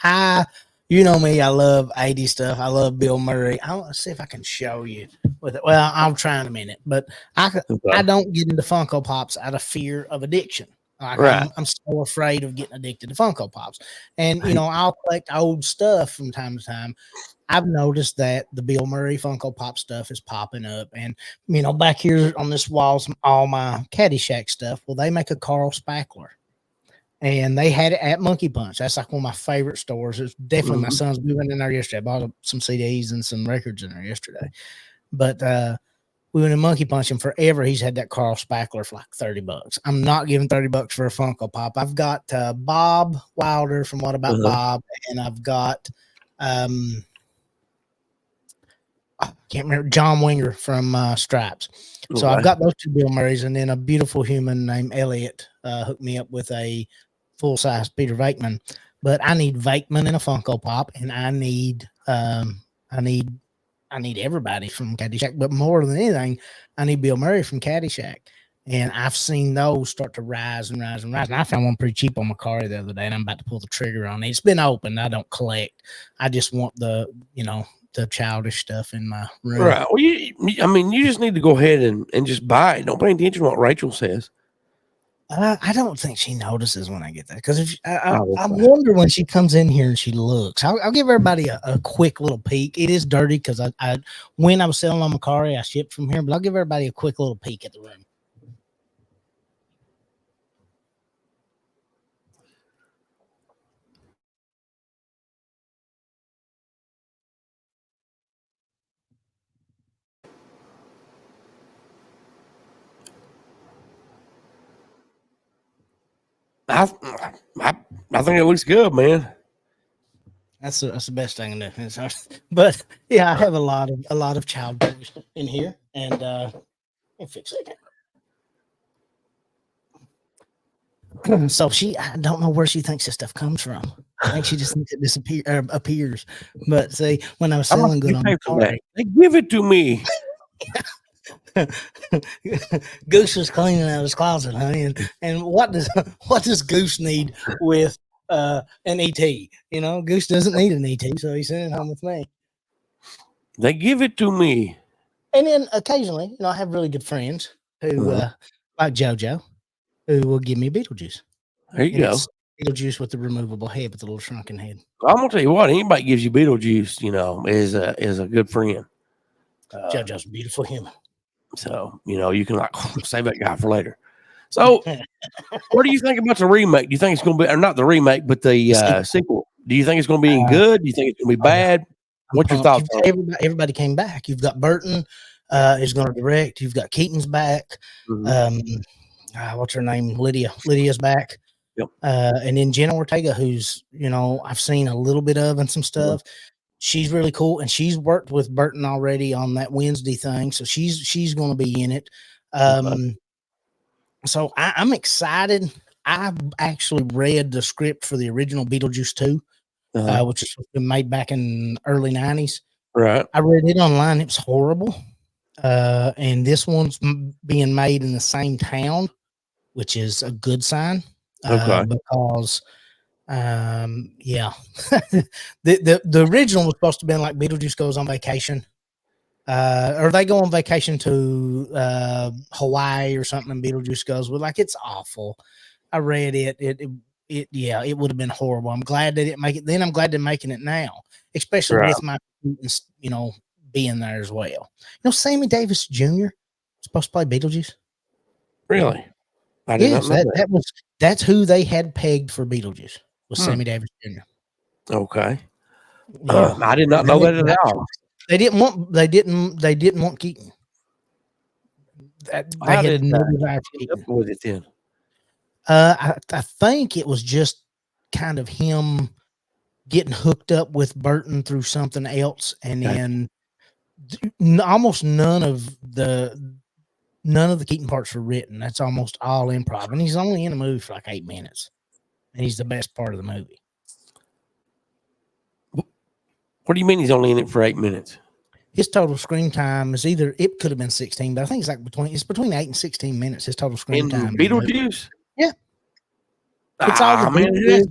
you know me, I love 80s stuff. I love Bill Murray. I want to see if I can show you with it. Well, I'll try in a minute, but I don't get into Funko Pops out of fear of addiction. Like, right. I'm so afraid of getting addicted to Funko Pops. And, you know, I'll collect old stuff from time to time. I've noticed that the Bill Murray Funko Pop stuff is popping up. And, you know, back here on this wall, all my Caddyshack stuff, well, they make a Karl Spackler. And they had it at Monkey Punch. That's like one of my favorite stores. It's definitely my son's moving in there yesterday. I bought some CDs and some records in there yesterday. But we went to Monkey Punch, and forever he's had that Karl Spackler for like $30. I'm not giving $30 for a Funko Pop. I've got Bob Wilder from What About Bob, and I've got I can't remember, John Winger from Stripes. So I've got those two Bill Murrays, and then a beautiful human named Elliot hooked me up with a full-size Peter Venkman. But I need Venkman in a Funko Pop, and I need everybody from Caddyshack, but more than anything, I need Bill Murray from Caddyshack. And I've seen those start to rise and rise and rise. And I found one pretty cheap on Macari the other day, and I'm about to pull the trigger on it. It's been open. I don't collect. I just want the childish stuff in my room. Right. Well, you just need to go ahead and just buy it. Don't pay attention to what Rachel says. I don't think she notices when I get that, because I wonder when she comes in here and she looks. I'll give everybody a quick little peek. It is dirty because when I was selling on Macari, I shipped from here, but I'll give everybody a quick little peek at the room. I think it looks good, man. That's the best thing to do. But yeah, I have a lot of child toys in here, and let me fix it. So I don't know where she thinks this stuff comes from. I think she just thinks it appears. But see, when I was selling good on Macari, they give it to me. Goose was cleaning out his closet, honey, and what does Goose need with an ET? You know, Goose doesn't need an ET, so he's sitting home with me. They give it to me, and then occasionally, I have really good friends who like JoJo, who will give me Beetlejuice. There you go, Beetlejuice with the removable head, with the little shrunken head. I'm gonna tell you what, anybody gives you Beetlejuice, is a good friend. JoJo's a beautiful human. So, you can save that guy for later. So, what do you think about the remake? Do you think it's going to be, or not the remake, but the sequel? Do you think it's going to be good? Do you think it's going to be bad? What's your thoughts? Everybody came back. You've got Burton is going to direct. You've got Keaton's back. What's her name? Lydia's back. Yep. And then Jenna Ortega, who's, I've seen a little bit of and some stuff. She's really cool, and she's worked with Burton already on that Wednesday thing, so she's going to be in it. So I'm excited. I've actually read the script for the original Beetlejuice 2, which has been made back in early 90s. Right. I read it online. It was horrible. And this one's being made in the same town, which is a good sign. Because the original was supposed to be like Beetlejuice Goes on Vacation. or they go on vacation to Hawaii or something, and Beetlejuice goes, well, like, it's awful. I read it. It would have been horrible. I'm glad they didn't make it. Then I'm glad they're making it now, especially with my, being there as well. Sammy Davis Jr. supposed to play Beetlejuice. Really? I did not know that. That's who they had pegged for Beetlejuice, was Sammy Davis Jr. Okay. I did not know that at all. They didn't want Keaton. How did with it then? I think it was just kind of him getting hooked up with Burton through something else, and then almost none of the Keaton parts were written. That's almost all improv, and he's only in the movie for like 8 minutes, and he's the best part of the movie. What do you mean he's only in it for 8 minutes? His total screen time is it could have been 16, but I think it's like between 8 and 16 minutes. His total screen time. Beetlejuice? Yeah. It's all the minutes.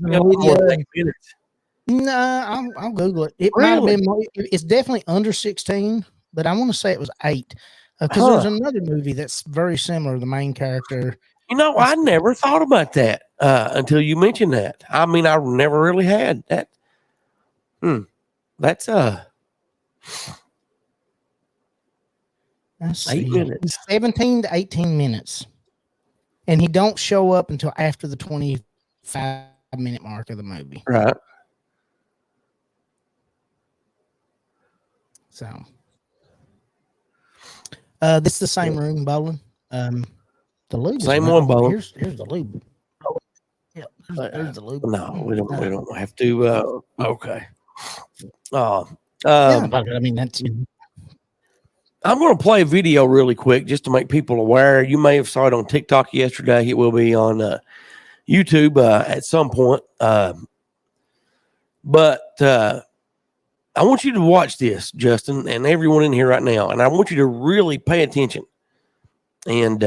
No, I'll Google it. It might have been more. It's definitely under 16, but I want to say it was 8. Because there's another movie that's very similar. The main character. I never thought about that until you mentioned that. I mean, I never really had that. That's 8 minutes. 17 to 18 minutes. And he don't show up until after the 25-minute mark of the movie. Right. So this is the same room, Bowling. The lube. Same one, Bowling. Here's the lube. Yeah, there's the lube. No, we don't have to. Okay. I mean, that's. I'm going to play a video really quick just to make people aware. You may have saw it on TikTok yesterday. It will be on YouTube at some point. But I want you to watch this, Justin, and everyone in here right now. And I want you to really pay attention. And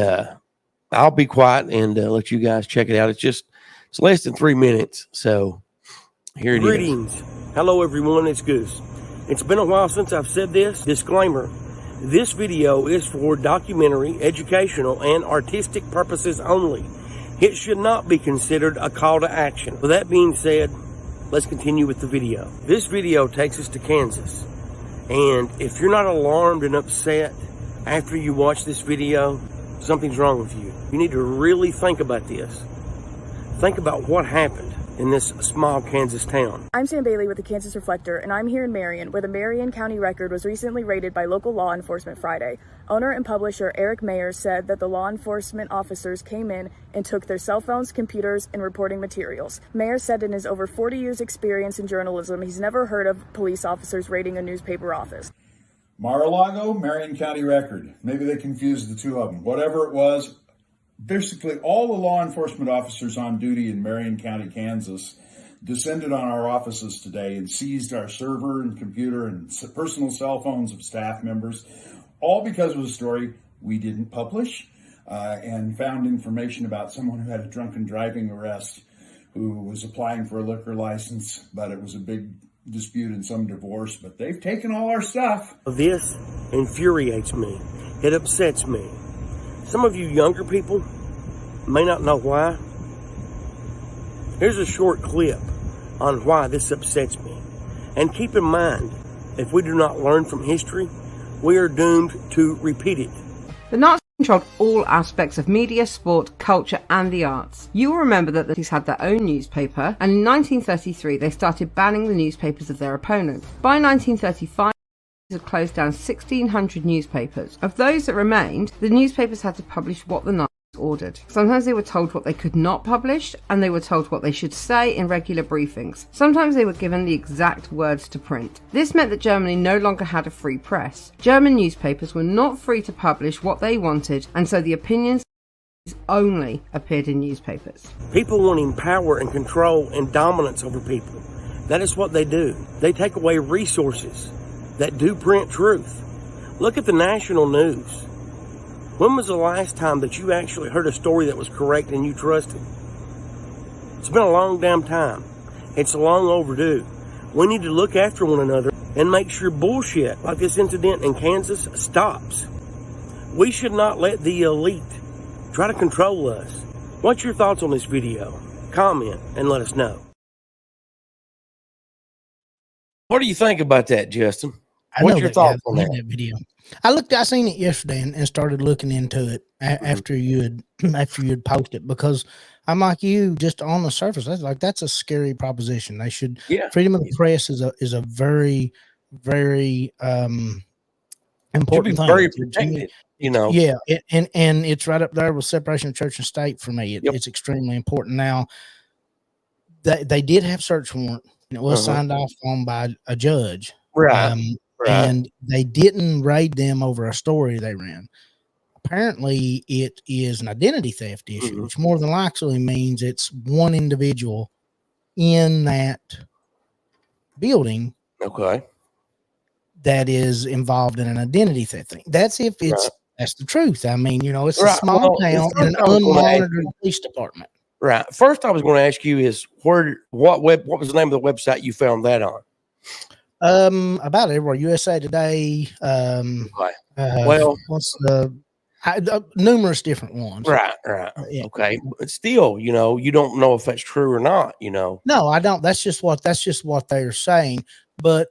I'll be quiet and let you guys check it out. It's less than 3 minutes. So here it is. Greetings. Hello, everyone. It's Goose. It's been a while since I've said this. Disclaimer. This video is for documentary, educational, and artistic purposes only. It should not be considered a call to action. With that being said, let's continue with the video. This video takes us to Kansas. And if you're not alarmed and upset after you watch this video, something's wrong with you. You need to really think about this. Think about what happened in this small Kansas town. I'm Sam Bailey with the Kansas Reflector, and I'm here in Marion, where the Marion County Record was recently raided by local law enforcement Friday. Owner and publisher Eric Mayer said that the law enforcement officers came in and took their cell phones, computers, and reporting materials. Mayer said in his over 40 years experience in journalism, he's never heard of police officers raiding a newspaper office. Mar-a-Lago, Marion County Record. Maybe they confused the two of them. Whatever it was, basically all the law enforcement officers on duty in Marion County, Kansas, descended on our offices today and seized our server and computer and personal cell phones of staff members, all because of a story we didn't publish, and found information about someone who had a drunken driving arrest who was applying for a liquor license, but it was a big dispute in some divorce, but they've taken all our stuff. This infuriates me. It upsets me. Some of you younger people may not know why. Here's a short clip on why this upsets me. And keep in mind, if we do not learn from history, we are doomed to repeat it. The Nazis controlled all aspects of media, sport, culture, and the arts. You will remember that the Nazis had their own newspaper, and in 1933 they started banning the newspapers of their opponents. By 1935, had closed down 1,600 newspapers. Of those that remained, the newspapers had to publish what the Nazis ordered. Sometimes they were told what they could not publish, and they were told what they should say in regular briefings. Sometimes they were given the exact words to print. This meant that Germany no longer had a free press. German newspapers were not free to publish what they wanted, and so the opinions only appeared in newspapers. People wanting power and control and dominance over people. That is what they do. They take away resources that do print truth. Look at the national news. When was the last time that you actually heard a story that was correct and you trusted? It's been a long damn time. It's long overdue. We need to look after one another and make sure bullshit like this incident in Kansas stops. We should not let the elite try to control us. What's your thoughts on this video? Comment and let us know. What do you think about that, Justin? What's your thoughts on that video? I seen it yesterday and started looking into it after you had posted, because I'm like you, just on the surface, that's a scary proposition. They should, freedom of the press is a very, very important thing. Very protected, you know. Yeah, and it's right up there with separation of church and state for me. It's extremely important. Now, they did have search warrant, and it was signed off on by a judge. Right. And they didn't raid them over a story they ran. Apparently, it is an identity theft issue, which more than likely means it's one individual in that building. Okay. That is involved in an identity theft thing. That's if it's that's the truth. I mean, it's a small town and an unmonitored police department. Right. First, I was going to ask you is what was the name of the website you found that on? About everywhere. USA Today. Well, what's the numerous different ones. Right. Yeah. Okay. But still, you don't know if that's true or not, No, I don't. That's just what they're saying. But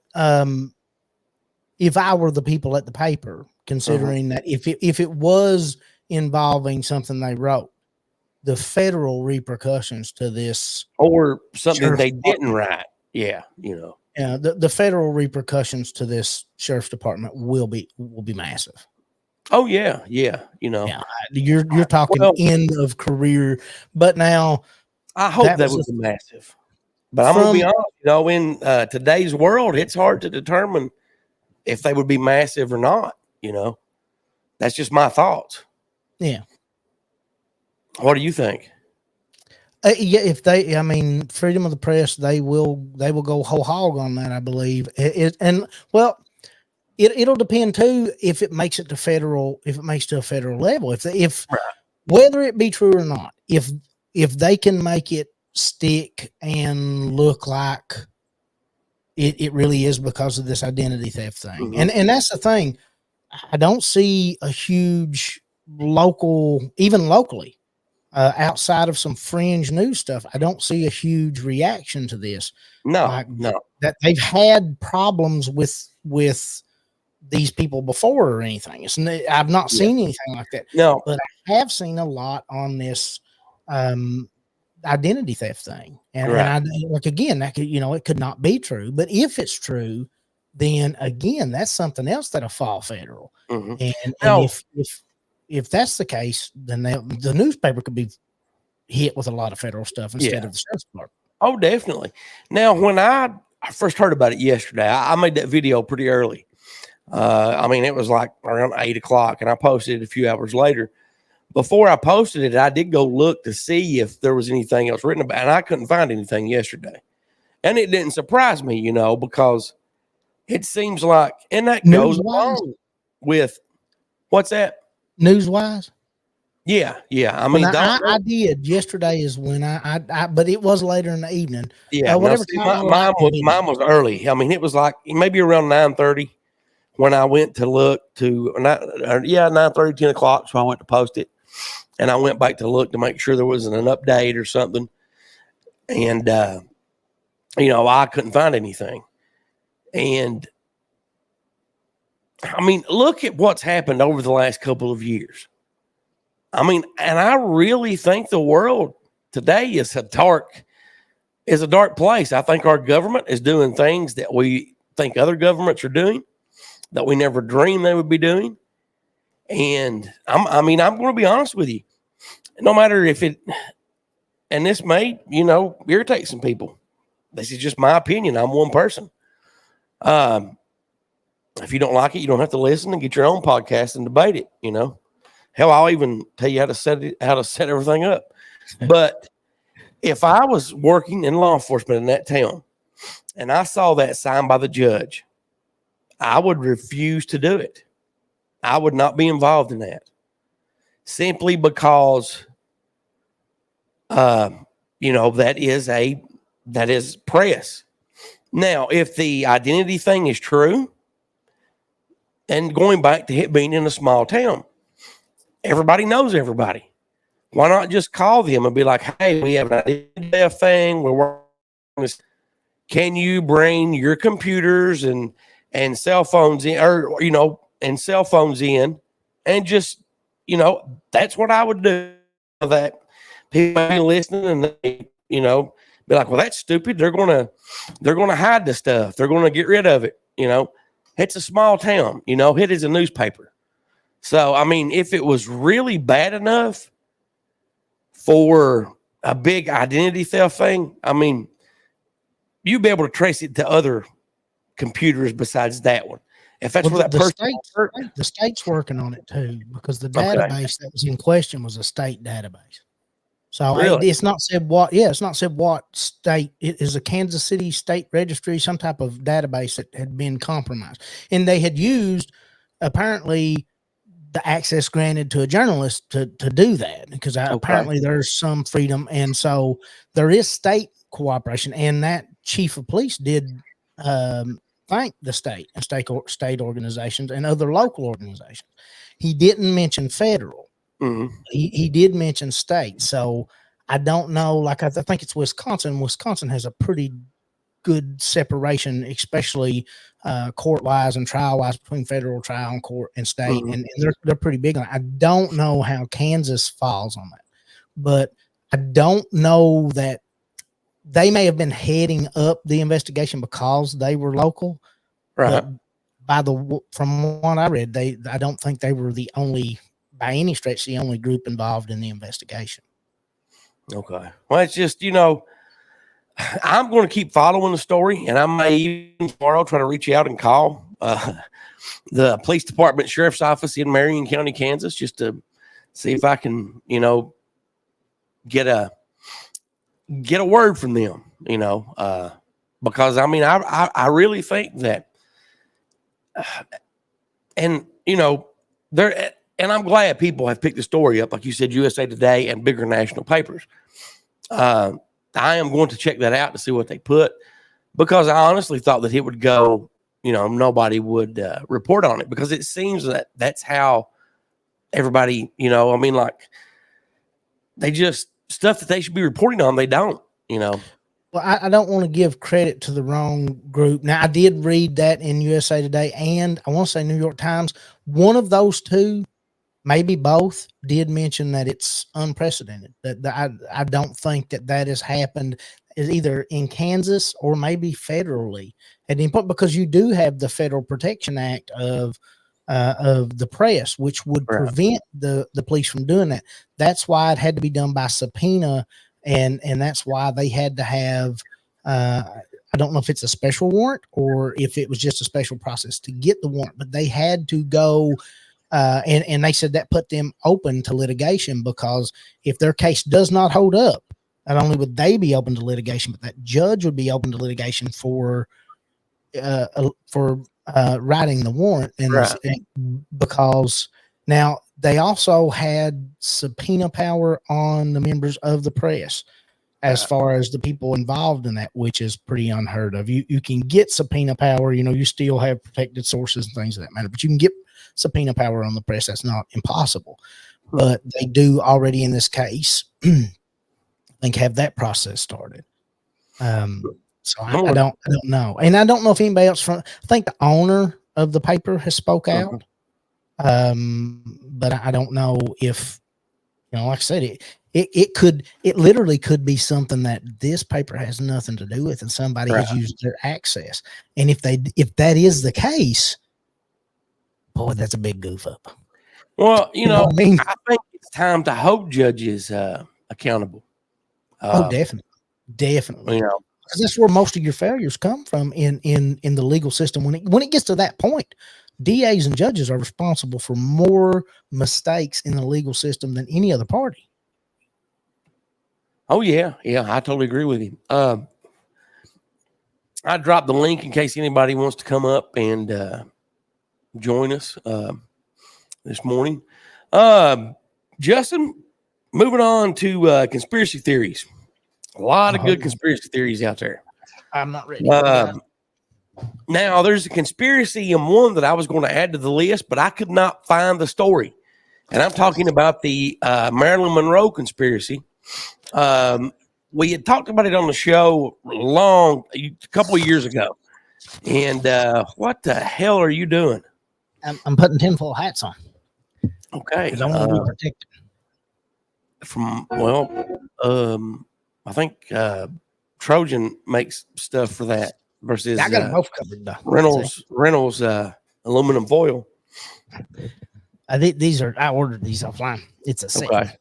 if I were the people at the paper, considering that if it was involving something they wrote, the federal repercussions to this, or something they didn't write. Yeah. The federal repercussions to this sheriff's department will be massive. Oh yeah. You're talking end of career, but now I hope that was massive. But I'm gonna be honest, in today's world, it's hard to determine if they would be massive or not. That's just my thoughts. Yeah. What do you think? If freedom of the press, they will go whole hog on that, I believe. It'll depend too if it makes it to a federal level. If whether it be true or not, if they can make it stick and look like it really is because of this identity theft thing, and that's the thing. I don't see a huge locally. Outside of some fringe news stuff, I don't see a huge reaction to this. No. That they've had problems with these people before or anything. I've not seen anything like that. No, but I have seen a lot on this identity theft thing, and again, that could it could not be true, but if it's true, then again, that's something else that'll fall federal. And if that's the case, then the newspaper could be hit with a lot of federal stuff instead of the sheriff's department. Oh, definitely. Now, when I first heard about it yesterday, I made that video pretty early. It was like around 8 o'clock, and I posted it a few hours later. Before I posted it, I did go look to see if there was anything else written about it, and I couldn't find anything yesterday. And it didn't surprise me, because it seems like, and that goes along with, what's that? News-wise? Yeah. I did. Yesterday is when I but it was later in the evening. Yeah, mine was early. It was like maybe around 9:30 when I went to look to 9:30, 10 o'clock. So I went to post it, and I went back to look to make sure there wasn't an update or something. And I couldn't find anything. And look at what's happened over the last couple of years. And I really think the world today is a dark place. I think our government is doing things that we think other governments are doing that we never dreamed they would be doing. And I'm going to be honest with you. No matter if and this may, irritate some people. This is just my opinion. I'm one person. If you don't like it, you don't have to listen and get your own podcast and debate it. Hell, I'll even tell you how to set everything up. But if I was working in law enforcement in that town and I saw that signed by the judge, I would refuse to do it. I would not be involved in that, simply because, that is press. Now, if the identity thing is true, and going back to it being in a small town, everybody knows everybody. Why not just call them and be like, hey, we have an identity thing. We're working on this. Can you bring your computers and cell phones in, or, and cell phones in, and just, that's what I would do. That people may be listening and they, be like, well, that's stupid. They're going to hide the stuff. They're going to get rid of it. It's a small town, it is a newspaper. So, I mean, if it was really bad enough for a big identity theft thing, I mean, you'd be able to trace it to other computers besides that one. If that's where that person, the state's working on it too, because the database that was in question was a state database. So it's not said what, it's not said what state. It is a Kansas City state registry, some type of database that had been compromised. And they had used, apparently, the access granted to a journalist to do that, because apparently there's some freedom. And so there is state cooperation, and that chief of police did thank the state and state organizations and other local organizations. He didn't mention federal. Mm-hmm. He did mention state. So I don't know. Like, I think it's Wisconsin. Wisconsin has a pretty good separation, especially court-wise and trial-wise, between federal trial and court and state. Mm-hmm. And they're pretty big on it. I don't know how Kansas falls on that, but I don't know that they may have been heading up the investigation because they were local. Right. But from what I read, I don't think they were the only, by any stretch, the only group involved in the investigation. Okay. Well, it's just, I'm going to keep following the story, and I may even tomorrow try to reach out and call the police department, sheriff's office in Marion County, Kansas, just to see if I can, get a word from them, because I mean, I really think that, and they're, and I'm glad people have picked the story up, like you said, USA Today and bigger national papers. I am going to check that out to see what they put, because I honestly thought that it would go, nobody would report on it, because it seems that that's how everybody, I mean, like, they just, stuff that they should be reporting on, they don't, Well, I don't want to give credit to the wrong group. Now, I did read that in USA Today, and I want to say New York Times. One of those two, maybe both, did mention that it's unprecedented. That I don't think that has happened, is either in Kansas or maybe federally. And because you do have the Federal Protection Act of the press, which would prevent the police from doing that. That's why it had to be done by subpoena, and that's why they had to have I don't know if it's a special warrant or if it was just a special process to get the warrant, but they had to go and they said that put them open to litigation, because if their case does not hold up, not only would they be open to litigation, but that judge would be open to litigation for writing the warrant. And because now they also had subpoena power on the members of the press as far as the people involved in that, which is pretty unheard of. You can get subpoena power, you still have protected sources and things of that matter, but you can get subpoena power on the press. That's not impossible, but they do already in this case, I think, have that process started. So I don't know. And I don't know if anybody else I think the owner of the paper has spoke out. But I don't know if, like I said, it literally could be something that this paper has nothing to do with, and somebody has used their access. And if that is the case, boy, that's a big goof up. Well, I think it's time to hold judges accountable. Definitely. Because that's where most of your failures come from in the legal system. When it gets to that point, DAs and judges are responsible for more mistakes in the legal system than any other party. Oh yeah, I totally agree with you. I dropped the link in case anybody wants to come up and join us this morning. Justin, moving on to conspiracy theories. A lot of good conspiracy theories out there. I'm not ready. Now, there's a conspiracy in one that I was going to add to the list, but I could not find the story. And I'm talking about the Marilyn Monroe conspiracy. We had talked about it on the show a couple of years ago. And what the hell are you doing? I'm putting tinfoil hats on. Okay. Because I want to be protected. I think Trojan makes stuff for that versus I got them both covered though. Reynolds aluminum foil. I ordered these offline. It's a set. Okay.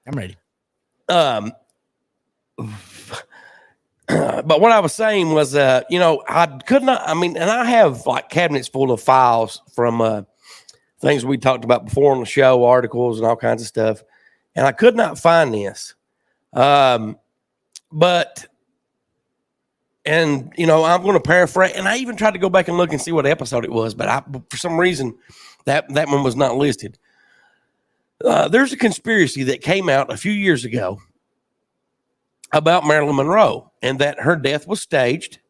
I'm ready. But what I was saying was, I could not. I mean, and I have like cabinets full of files from things we talked about before on the show, articles and all kinds of stuff, and I could not find this. I'm going to paraphrase, and I even tried to go back and look and see what episode it was, but for some reason that one was not listed. There's a conspiracy that came out a few years ago about Marilyn Monroe and that her death was staged,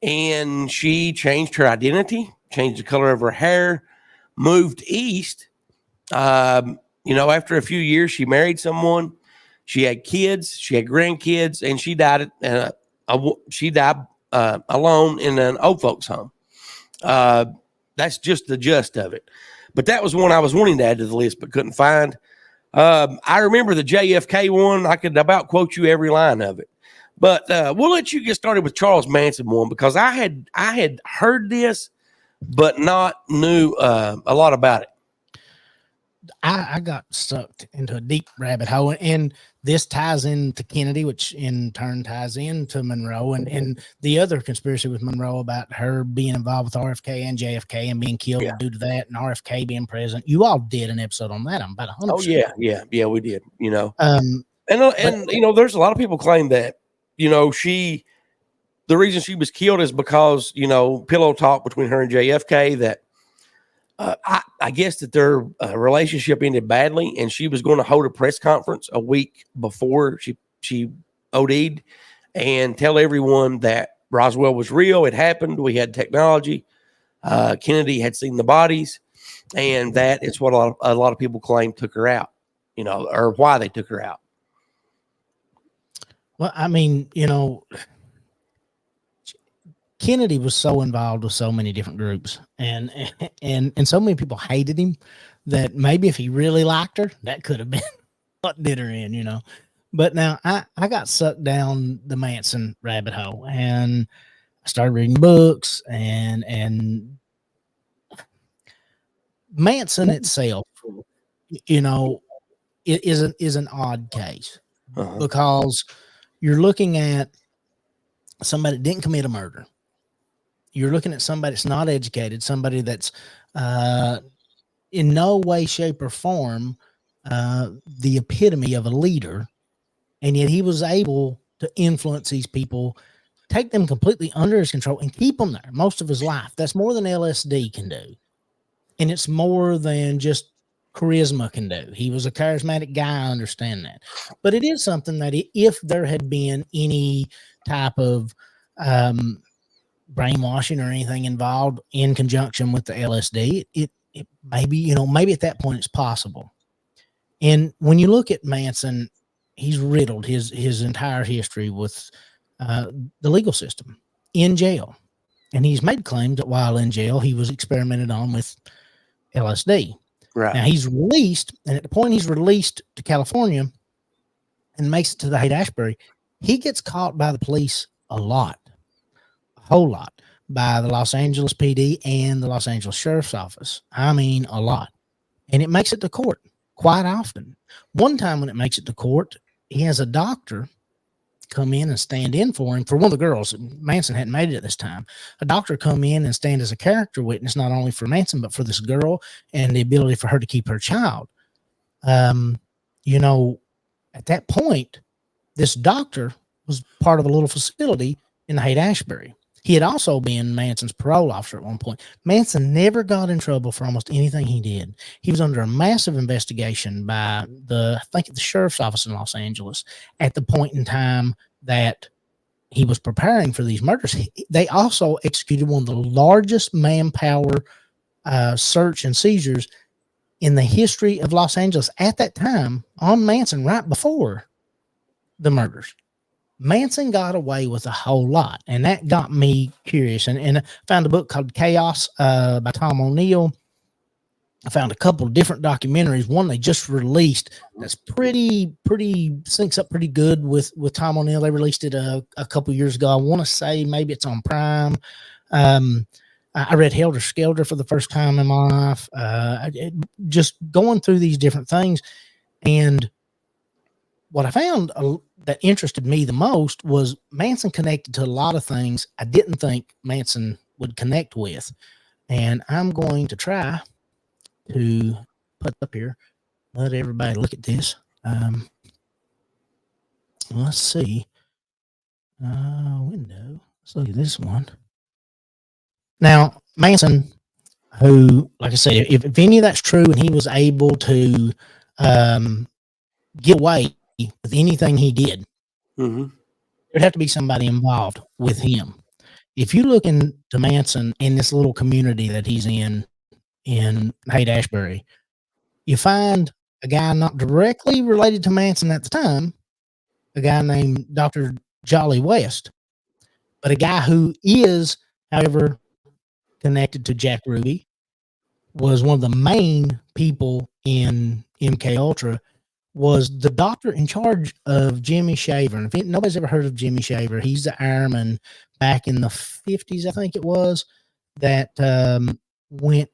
and she changed her identity, changed the color of her hair, moved east. After a few years, she married someone. She had kids, she had grandkids, and she died. She died alone in an old folks' home. That's just the gist of it. But that was one I was wanting to add to the list, but couldn't find. I remember the JFK one. I could about quote you every line of it. But we'll let you get started with Charles Manson one, because I had heard this, but not knew a lot about it. I got sucked into a deep rabbit hole, and this ties into Kennedy, which in turn ties into Monroe, and the other conspiracy with Monroe about her being involved with RFK and JFK and being killed due to that, and RFK being president. You all did an episode on that. I'm about 100%. Oh yeah, we did. There's a lot of people claim that the reason she was killed is because pillow talk between her and JFK. That I guess that their relationship ended badly, and she was going to hold a press conference a week before she OD'd and tell everyone that Roswell was real. It happened. We had technology. Kennedy had seen the bodies, and that is what a lot of people claim took her out, or why they took her out. Well, I mean, Kennedy was so involved with so many different groups, and so many people hated him that maybe if he really liked her, that could have been what did her in, But now I got sucked down the Manson rabbit hole, and I started reading books, and Manson itself, it is an odd case because you're looking at somebody that didn't commit a murder. You're looking at somebody that's not educated, somebody that's in no way, shape, or form the epitome of a leader, and yet he was able to influence these people, take them completely under his control, and keep them there most of his life. That's more than LSD can do, and it's more than just charisma can do. He was a charismatic guy, I understand that, but it is something that if there had been any type of brainwashing or anything involved in conjunction with the LSD, it maybe, maybe at that point it's possible. And when you look at Manson, he's riddled his entire history with the legal system in jail. And he's made claims that while in jail, he was experimented on with LSD. Right. Now he's released, and at the point he's released to California and makes it to the Haight-Ashbury, he gets caught by the police a whole lot, by the Los Angeles PD and the Los Angeles Sheriff's Office. I mean, a lot. And it makes it to court quite often. One time when it makes it to court, he has a doctor come in and stand in for him for one of the girls. Manson hadn't made it at this time. A doctor come in and stand as a character witness, not only for Manson, but for this girl and the ability for her to keep her child. At that point, this doctor was part of a little facility in the Haight-Ashbury. He had also been Manson's parole officer at one point. Manson never got in trouble for almost anything he did. He was under a massive investigation by the sheriff's office in Los Angeles at the point in time that he was preparing for these murders. They also executed one of the largest manpower search and seizures in the history of Los Angeles at that time on Manson right before the murders. Manson got away with a whole lot, and that got me curious. And I found a book called Chaos by Tom O'Neill. I found a couple of different documentaries. One they just released that's pretty syncs up pretty good with Tom O'Neill. They released it a couple years ago. I want to say maybe it's on Prime. I read Helter Skelter for the first time in my life. Just going through these different things, and what I found that interested me the most was Manson connected to a lot of things I didn't think Manson would connect with. And I'm going to try to put up here, let everybody look at this. Let's see. Window. Let's look at this one. Now, Manson, who, like I said, if any of that's true and he was able to get away with anything he did, there'd have to be somebody involved with him. If you look into Manson in this little community that he's in Haight-Ashbury, you find a guy not directly related to Manson at the time, a guy named Dr. Jolly West, but a guy who is, however, connected to Jack Ruby, was one of the main people in MK Ultra, was the doctor in charge of Jimmy Shaver. And if nobody's ever heard of Jimmy Shaver, he's the airman back in the 50s, I think it was, that went,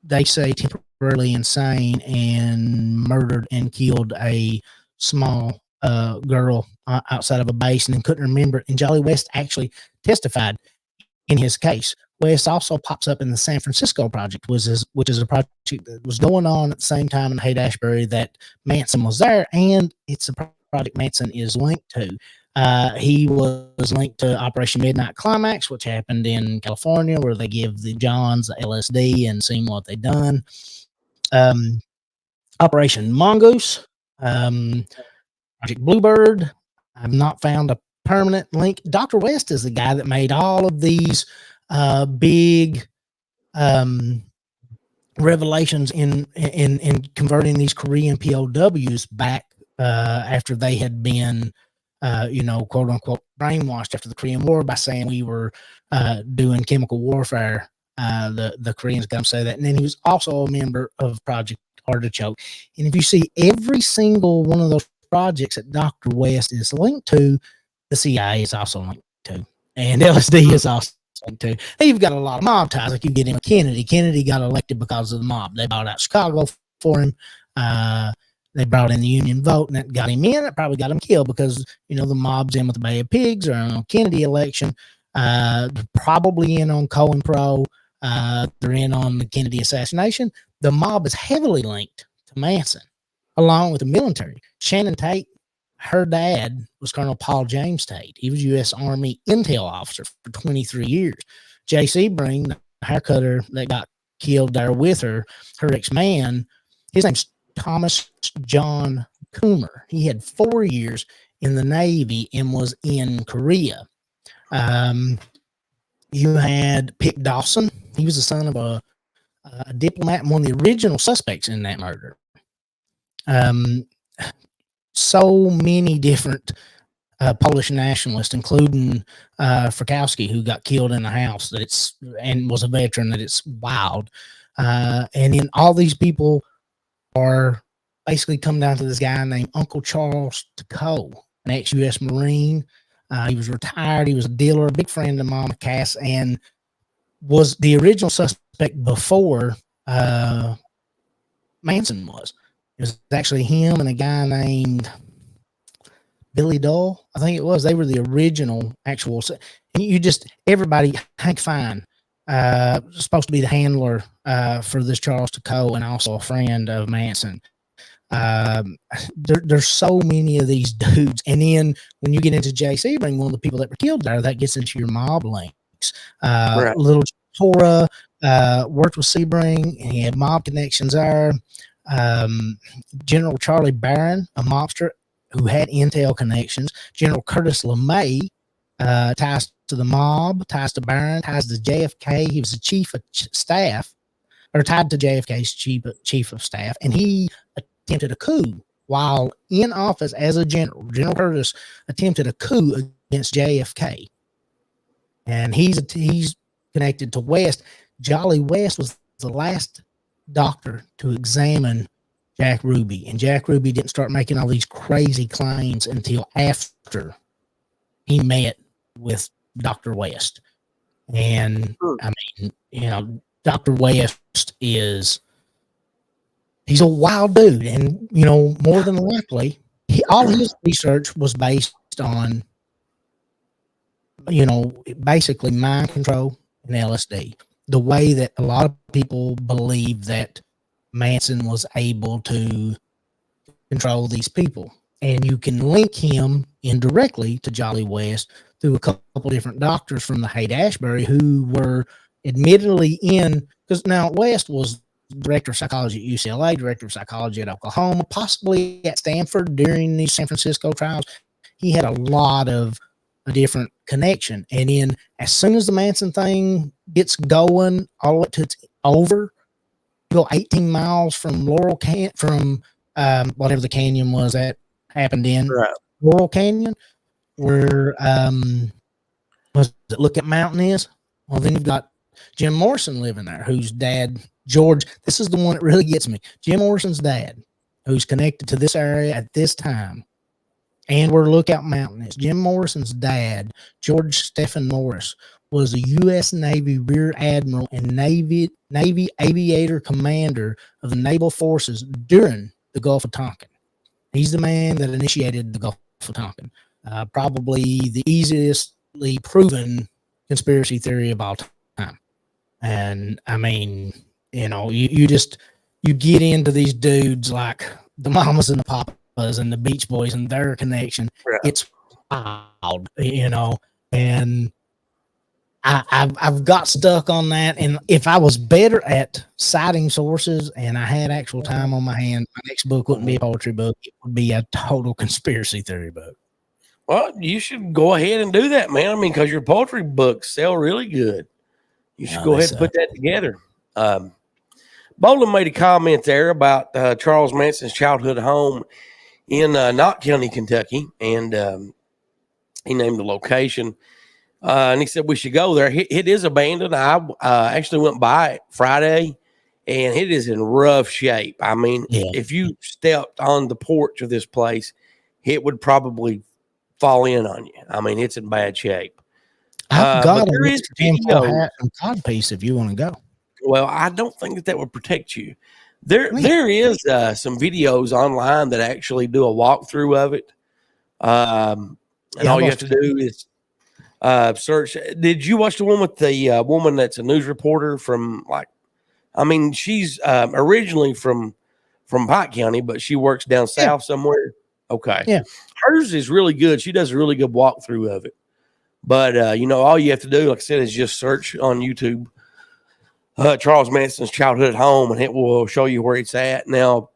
they say, temporarily insane and murdered and killed a small girl outside of a base and then couldn't remember it. And Jolly West actually testified in his case. West also pops up in the San Francisco Project, which is a project that was going on at the same time in Haight-Ashbury that Manson was there, and it's a project Manson is linked to. He was linked to Operation Midnight Climax, which happened in California, where they give the Johns the LSD and see what they've done. Operation Mongoose, Project Bluebird. I've not found a permanent link. Dr. West is the guy that made all of these big revelations in converting these Korean POWs back after they had been, quote unquote, brainwashed after the Korean War by saying we were doing chemical warfare. The Koreans got him to say that. And then he was also a member of Project Artichoke. And if you see every single one of those projects that Dr. West is linked to, the CIA is also linked to, and LSD is also linked to. You've got a lot of mob ties, like you get him with Kennedy. Kennedy got elected because of the mob. They bought out Chicago for him. They brought in the Union vote, and that got him in. It probably got him killed because, the mob's in with the Bay of Pigs or on Kennedy election. They're probably in on Cohen Pro. They're in on the Kennedy assassination. The mob is heavily linked to Manson, along with the military. Shannon Tate, her dad was Colonel Paul James Tate. He was U.S. Army intel officer for 23 years. J.C. Breen, the haircutter that got killed there with her ex-man, his name's Thomas John Coomer. He had 4 years in the Navy and was in Korea. You had Pick Dawson. He was the son of a diplomat and one of the original suspects in that murder. So many different Polish nationalists, including Frykowski, who got killed in a house and was a veteran, that it's wild. And then all these people are basically come down to this guy named Uncle Charles Tekow, an ex-U.S. Marine. He was retired. He was a dealer, a big friend of Mama Cass, and was the original suspect before Manson was. It was actually him and a guy named Billy Dull, I think it was. They were the original actual. And everybody, Hank Fine, supposed to be the handler for this Charles Tekow and also a friend of Manson. There's so many of these dudes. And then when you get into J. Sebring, one of the people that were killed there, that gets into your mob links. Little Torah worked with Sebring, and he had mob connections there. General Charlie Barron, a mobster who had intel connections. General Curtis LeMay, ties to the mob, ties to Barron, ties to JFK. He was the chief of staff, or tied to JFK's chief of staff, and he attempted a coup while in office as a general. General Curtis attempted a coup against JFK, and he's connected to West. Jolly West was the last doctor to examine Jack Ruby, and Jack Ruby didn't start making all these crazy claims until after he met with Dr. West. And I mean, you know, Dr. West he's a wild dude, and you know, more than likely, all his research was based on, you know, basically mind control and LSD. The way that a lot of people believe that Manson was able to control these people, and you can link him indirectly to Jolly West through a couple different doctors from the Haight-Ashbury who were admittedly in, because now West was director of psychology at UCLA, director of psychology at Oklahoma, possibly at Stanford during these San Francisco trials. He had a lot of a different connection. And then as soon as the Manson thing gets going, all the way to it's over, you go 18 miles from Laurel Canyon, from whatever the canyon was that happened in, Laurel Canyon, where Lookout Mountain is. Well, then you've got Jim Morrison living there, whose dad, George, this is the one that really gets me. Jim Morrison's dad, who's connected to this area at this time, and where Lookout Mountain is. Jim Morrison's dad, George Stephen Morris, was a U.S. Navy Rear Admiral and Navy Aviator Commander of the Naval Forces during the Gulf of Tonkin. He's the man that initiated the Gulf of Tonkin. Probably the easiestly proven conspiracy theory of all time. And I mean, you know, you get into these dudes like the Mamas and the Papas and the Beach Boys and their connection. It's wild, you know, and I've got stuck on that. And if I was better at citing sources and I had actual time on my hand, my next book wouldn't be a poetry book. It would be a total conspiracy theory book. Well, you should go ahead and do that, man. I mean, because your poetry books sell really good. You should go ahead and put that together. Bolin made a comment there about Charles Manson's childhood home in Knott County, Kentucky, and he named the location. And he said we should go there. It is abandoned. I actually went by it Friday, and it is in rough shape. I mean, if you stepped on the porch of this place, it would probably fall in on you. I mean, it's in bad shape. I've got a cod piece if you want to go. Well, I don't think that would protect you. There is some videos online that actually do a walkthrough of it. And all you have to do is search. Did you watch the one with the woman that's a news reporter from, like, I mean, she's originally from Pike County, but she works down south somewhere. Okay. Yeah. Hers is really good. She does a really good walkthrough of it. But, you know, all you have to do, like I said, is just search on YouTube Charles Manson's childhood home, and it will show you where it's at. Now,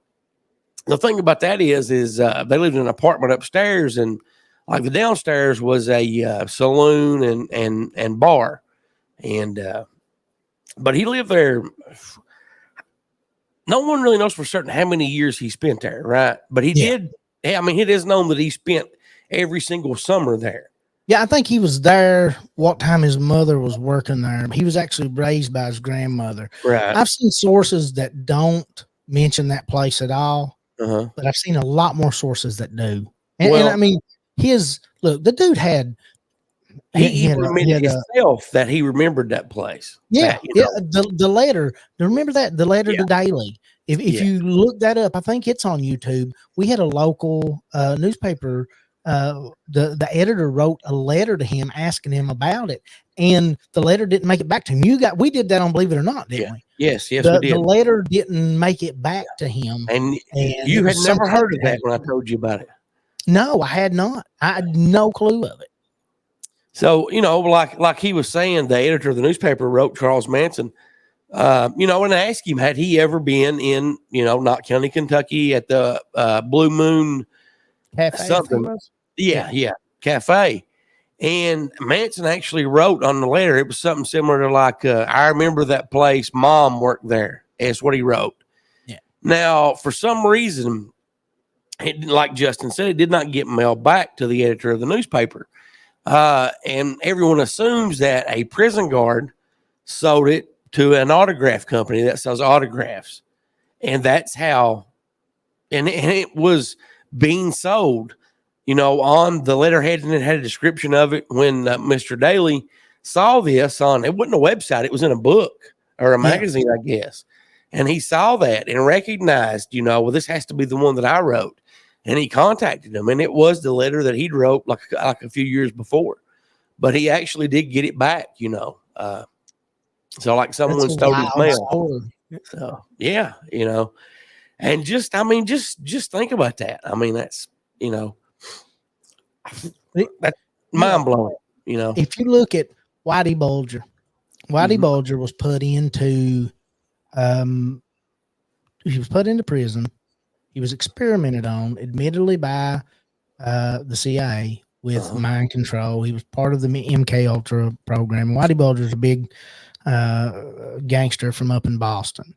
the thing about that is they lived in an apartment upstairs, and like the downstairs was a saloon and bar. And but he lived there. No one really knows for certain how many years he spent there, right? But he did. I mean, it is known that he spent every single summer there. Yeah, I think he was there what time his mother was working there. He was actually raised by his grandmother. Right. I've seen sources that don't mention that place at all, but I've seen a lot more sources that do. And I mean, the dude had. He admitted himself that he remembered that place. Yeah, the letter. Remember that? The letter to Daily. If you look that up, I think it's on YouTube. We had a local newspaper the editor wrote a letter to him asking him about it, and the letter didn't make it back to him. We did that on Believe It or Not, didn't we? Yes, we did. The letter didn't make it back to him, and you had never heard of that when I told you about it. No, I had not. I had no clue of it. So, like he was saying, the editor of the newspaper wrote Charles Manson, and asked him, had he ever been in, Knott County, Kentucky at the Blue Moon Cafe? Something. Yeah, cafe. And Manson actually wrote on the letter, it was something similar to like, I remember that place, Mom worked there. That's what he wrote. Yeah. Now, for some reason, like Justin said, it did not get mailed back to the editor of the newspaper. And everyone assumes that a prison guard sold it to an autograph company that sells autographs. And that's how, and it was being sold, on the letterhead, and it had a description of it. When Mr. Daly saw this it wasn't a website, it was in a book or a magazine, I guess. And he saw that and recognized, well, this has to be the one that I wrote. And he contacted him, and it was the letter that he'd wrote like a few years before. But he actually did get it back, So like someone stole his mail. So yeah, and just think about that. I mean, that's that's mind blowing. If you look at Whitey Bulger, Bulger was put into, he was put into prison. He was experimented on, admittedly by the CIA with mind control. He was part of the MK Ultra program. Whitey Bulger's a big gangster from up in Boston.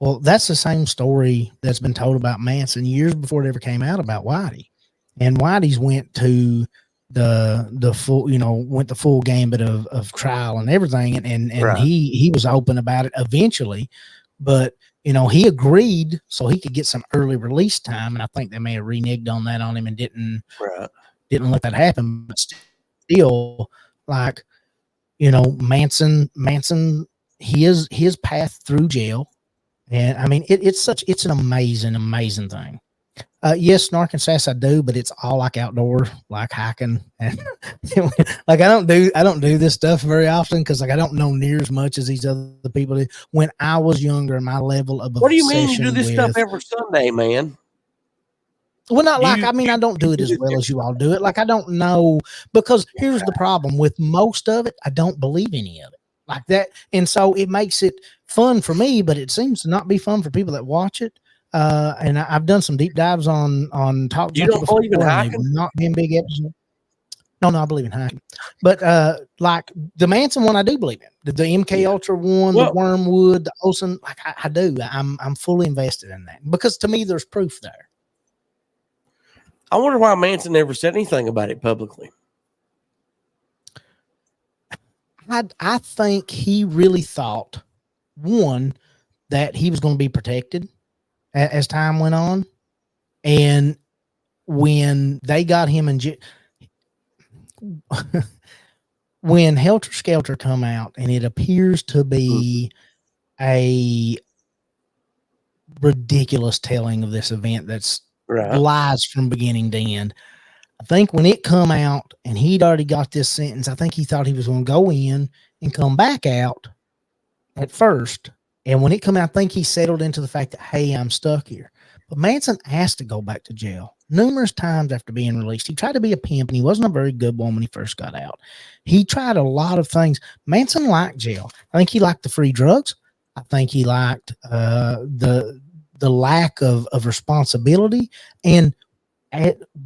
Well, that's the same story that's been told about Manson years before it ever came out about Whitey. And Whitey's went to the full, went the full gambit of trial and everything. And right. he was open about it eventually, but he agreed so he could get some early release time. And I think they may have reneged on that on him and didn't let that happen. But still, like, Manson, his path through jail. And I mean, it's an amazing thing. Yes, snark and sass I do, but it's all like outdoor, like hiking, and like I don't do this stuff very often because like I don't know near as much as these other people do. When I was younger, my level of what do you mean you do this stuff every Sunday, man? Well, not like I mean I don't do it as well as you all do it. Like I don't know, because here's the problem with most of it. I don't believe any of it like that, and so it makes it fun for me, but it seems to not be fun for people that watch it. And I've done some deep dives on Talk. You don't believe in hiking? Not being big episodes. No, I believe in hiking. But like the Manson one, I do believe in. The MK Ultra one, the Wormwood, the Olsen, like I do. I'm fully invested in that because to me, there's proof there. I wonder why Manson never said anything about it publicly. I think he really thought, one, that he was going to be protected as time went on. And when they got him in jail, when Helter Skelter come out, and it appears to be a ridiculous telling of this event that's lies from beginning to end. I think when it come out and he'd already got this sentence, I think he thought he was going to go in and come back out at first. And when it come out, I think he settled into the fact that, hey, I'm stuck here. But Manson asked to go back to jail numerous times after being released. He tried to be a pimp, and he wasn't a very good one when he first got out. He tried a lot of things. Manson liked jail. I think he liked the free drugs. I think he liked the lack of responsibility. And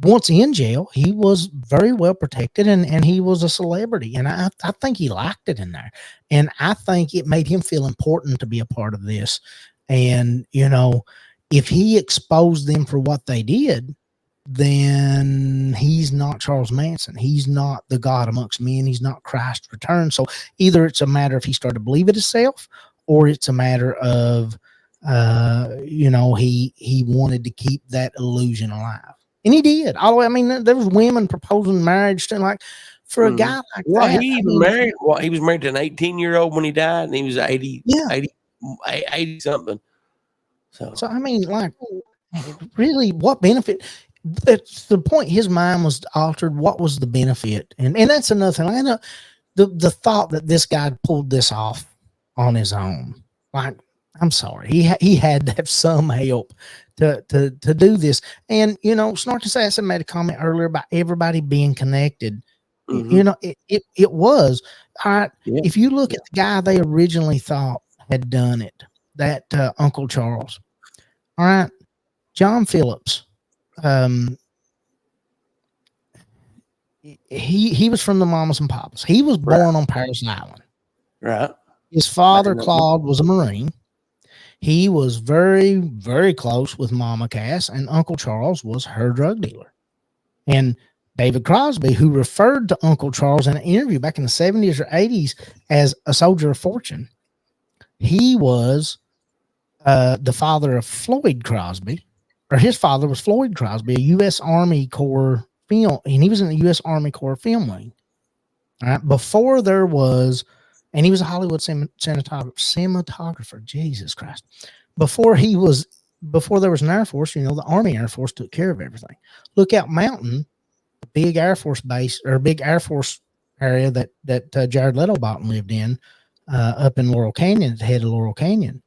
once in jail, he was very well protected, and he was a celebrity. And I think he liked it in there. And I think it made him feel important to be a part of this. And, if he exposed them for what they did, then he's not Charles Manson. He's not the God amongst men. He's not Christ returned. So either it's a matter of he started to believe it himself, or it's a matter of, he wanted to keep that illusion alive. And he did. All the way. I mean, there was women proposing marriage, and like for a guy like that. He was married to an 18-year-old when he died, and he was 80 something. So I mean, like, really, what benefit? That's the point. His mind was altered. What was the benefit? And that's another thing. I know the thought that this guy pulled this off on his own. Like, I'm sorry, he had to have some help to do this. And Snort and Sass made a comment earlier about everybody being connected. It was all right. Yeah. If you look at the guy they originally thought had done it, that Uncle Charles. All right, John Phillips. He was from the Mamas and Papas. He was born on Paris Island. Right. His father, Claude, was a Marine. He was very, very close with Mama Cass, and Uncle Charles was her drug dealer. And David Crosby, who referred to Uncle Charles in an interview back in the 70s or 80s as a soldier of fortune, he was the father of Floyd Crosby, or his father was Floyd Crosby, a U.S. Army Corps film, and he was in the U.S. Army Corps film wing. All right, before there was, and he was a Hollywood cinematographer. Jesus Christ! Before there was an Air Force, the Army Air Force took care of everything. Lookout Mountain, a big Air Force base or a big Air Force area that Jared Leto bought and lived in, up in Laurel Canyon, at the head of Laurel Canyon.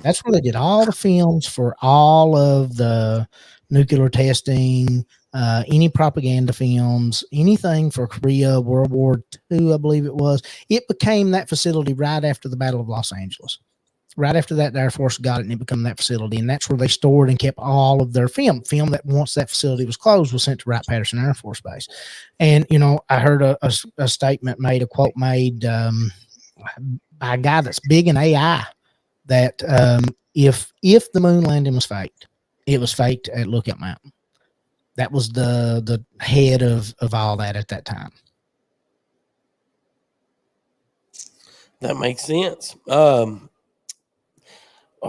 That's where they did all the films for all of the nuclear testing, any propaganda films, anything for Korea, World War II, I believe it was. It became that facility right after the Battle of Los Angeles. Right after that, the Air Force got it, and it became that facility. And that's where they stored and kept all of their film that once that facility was closed was sent to Wright-Patterson Air Force Base. And, I heard a statement made, a quote made by a guy that's big in AI, that if the moon landing was faked, it was faked at Lookout Mountain. That was the head of all that at that time. That makes sense. Well,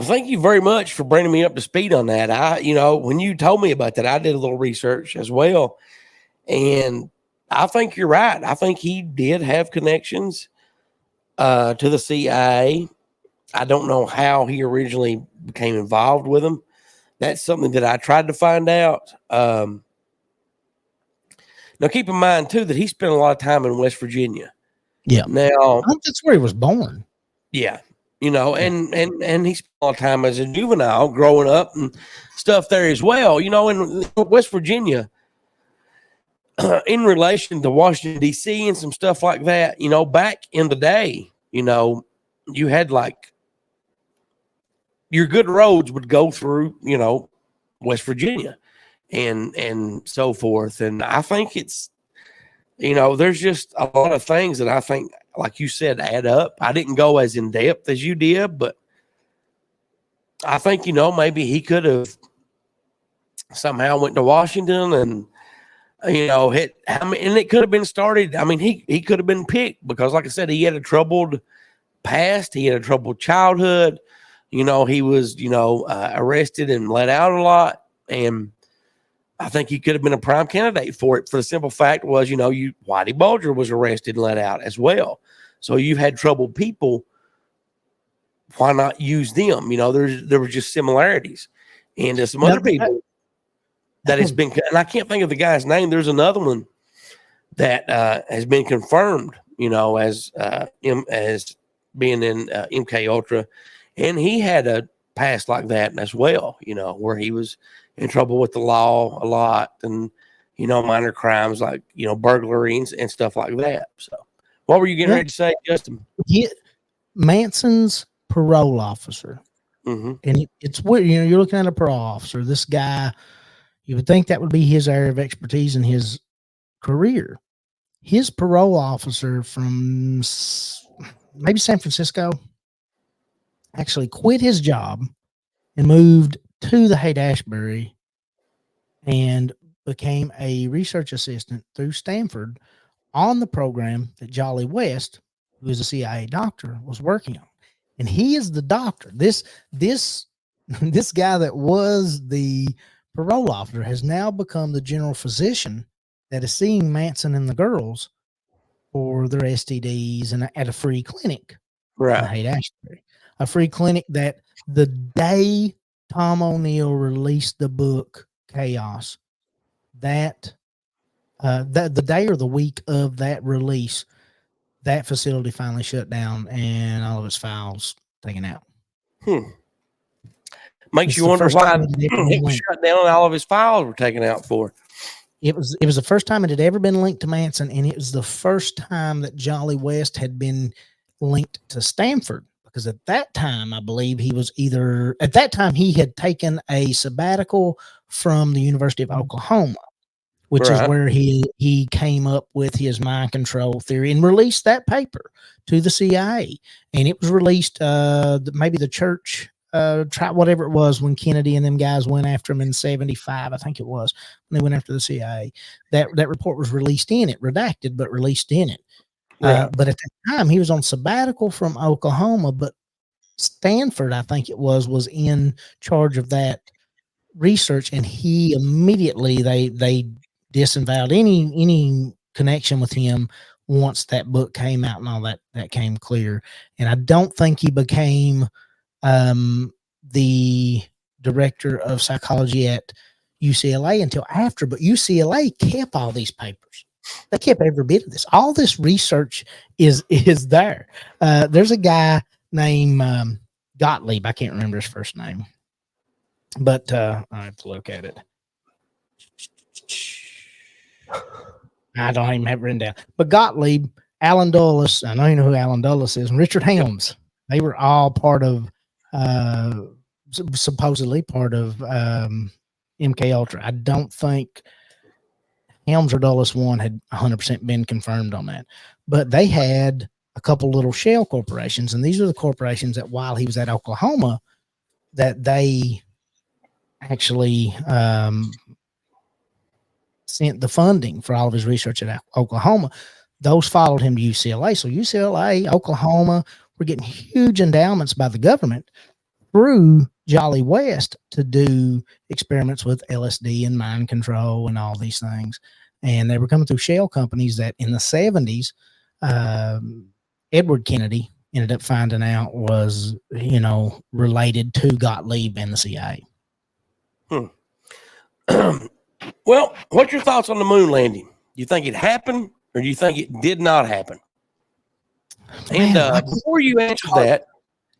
thank you very much for bringing me up to speed on that. When you told me about that, I did a little research as well, and I think you're right. I think he did have connections to the CIA. I don't know how he originally became involved with them. That's something that I tried to find out. Now, keep in mind, too, that he spent a lot of time in West Virginia. Yeah. Now, that's where he was born. Yeah. And he spent a lot of time as a juvenile growing up and stuff there as well. In West Virginia, in relation to Washington, D.C. and some stuff like that, back in the day, you had your good roads would go through, West Virginia and so forth. And I think it's, there's just a lot of things that I think, like you said, add up. I didn't go as in depth as you did, but I think, maybe he could have somehow went to Washington and, and it could have been started. I mean, he could have been picked because, like I said, he had a troubled past. He had a troubled childhood. He was, arrested and let out a lot. And I think he could have been a prime candidate for it, for the simple fact was, Whitey Bulger was arrested and let out as well. So you've had troubled people. Why not use them? There were just similarities. And there's some other people that has been, and I can't think of the guy's name. There's another one that has been confirmed, as being in MK Ultra. And he had a past like that as well, where he was in trouble with the law a lot and, minor crimes like, burglary and stuff like that. So what were you getting ready to say, Justin? Manson's parole officer. Mm-hmm. And it's weird, you're looking at a parole officer. This guy, you would think that would be his area of expertise in his career. His parole officer from maybe San Francisco actually quit his job and moved to the Haight-Ashbury and became a research assistant through Stanford on the program that Jolly West, who is a CIA doctor, was working on. And he is the doctor. This guy that was the parole officer has now become the general physician that is seeing Manson and the girls for their STDs and at a free clinic. Right. In Haight-Ashbury. A free clinic that the day Tom O'Neill released the book Chaos, that the day or the week of that release, that facility finally shut down and all of its files taken out. Makes you wonder why it was shut down and all of his files were taken out for. It was the first time it had ever been linked to Manson, and it was the first time that Jolly West had been linked to Stanford, because at that time, I believe he had taken a sabbatical from the University of Oklahoma, which is where he came up with his mind control theory and released that paper to the CIA. And it was released, maybe the church, whatever it was, when Kennedy and them guys went after him in 75, I think it was, when they went after the CIA. That report was released in it, redacted, but released in it. But at that time, he was on sabbatical from Oklahoma, but Stanford, I think it was in charge of that research, and he immediately, they disavowed any connection with him once that book came out and all that came clear. And I don't think he became the director of psychology at UCLA until after, but UCLA kept all these papers. They kept every bit of this. All this research is there. There's a guy named Gottlieb. I can't remember his first name, but I have to look at it. I don't even have it written down. But Gottlieb, Alan Dulles, I know you know who Alan Dulles is, and Richard Helms. They were all part of, supposedly part of MK Ultra. I don't think Helms or Dulles one had 100% been confirmed on that, but they had a couple little shell corporations, and these are the corporations that while he was at Oklahoma, that they actually sent the funding for all of his research at Oklahoma. Those followed him to UCLA. So UCLA, Oklahoma, were getting huge endowments by the government through Jolly West to do experiments with LSD and mind control and all these things. And they were coming through shell companies that in the 70s, Edward Kennedy ended up finding out was, related to Gottlieb and the CIA. Well, what's your thoughts on the moon landing? Do you think it happened, or do you think it did not happen? And before you answer that,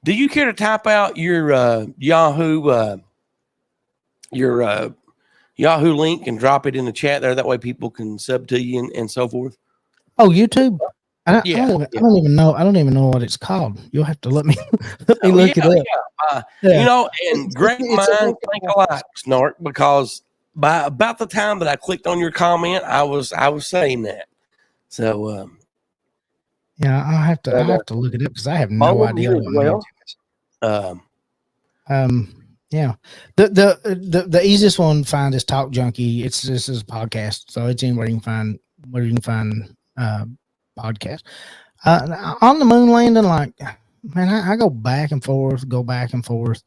do you care to type out your Yahoo link and drop it in the chat there? That way people can sub to you and so forth. Oh, YouTube. I don't even know. I don't even know what it's called. You'll have to let me look it up. And great minds think alike, Snark, because by about the time that I clicked on your comment, I was saying that. So I'll have to look it up because I have no idea what yeah. The easiest one to find is Talk Junkie. This is a podcast, so it's anywhere you can find podcast. On the moon landing, like, man, I go back and forth, because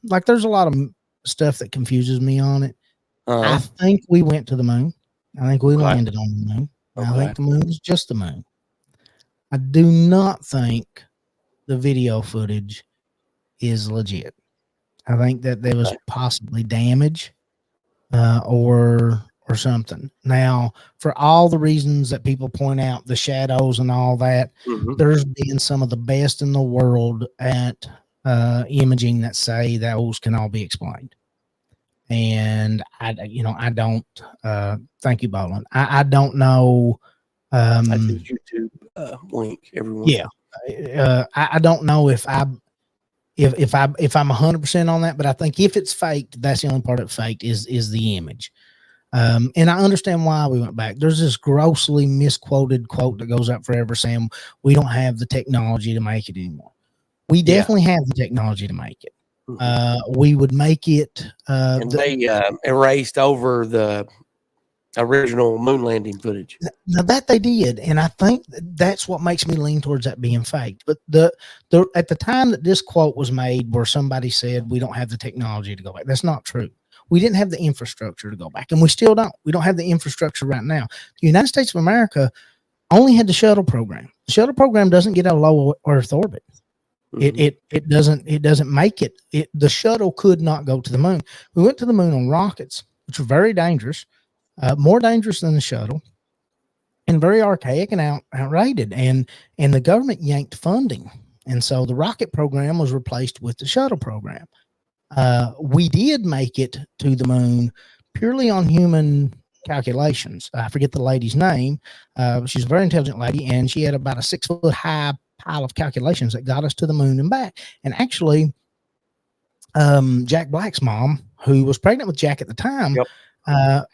like there's a lot of stuff that confuses me on it. I think we went to the moon. I think we landed on the moon. I think the moon is just the moon. I do not think the video footage is legit. I think that there was possibly damage or something. Now, for all the reasons that people point out, the shadows and all that, there's been some of the best in the world at imaging that say those can all be explained. And I don't thank you, Bolin. I don't know. That's the YouTube link, everyone. Yeah. I don't know if I'm 100% on that, but I think if it's faked, that's the only part of faked is the image. And I understand why we went back. There's this grossly misquoted quote that goes up forever saying we don't have the technology to make it anymore. We definitely have the technology to make it. We would make it. And they erased over the original moon landing footage. Now that they did, and I think that's what makes me lean towards that being faked. But the at the time that this quote was made, where somebody said we don't have the technology to go back, that's not true. We didn't have the infrastructure to go back, and we still don't. We don't have the infrastructure right now. The United States of America only had the shuttle program. The shuttle program doesn't get a low Earth orbit. It doesn't make it. The shuttle could not go to the moon. We went to the moon on rockets. which were very dangerous, more dangerous than the shuttle, and very archaic and outrated. And the government yanked funding. And so the rocket program was replaced with the shuttle program. We did make it to the moon purely on human calculations. I forget the lady's name. She's a very intelligent lady, and she had about a 6-foot high pile of calculations that got us to the moon and back. And actually, Jack Black's mom, who was pregnant with Jack at the time,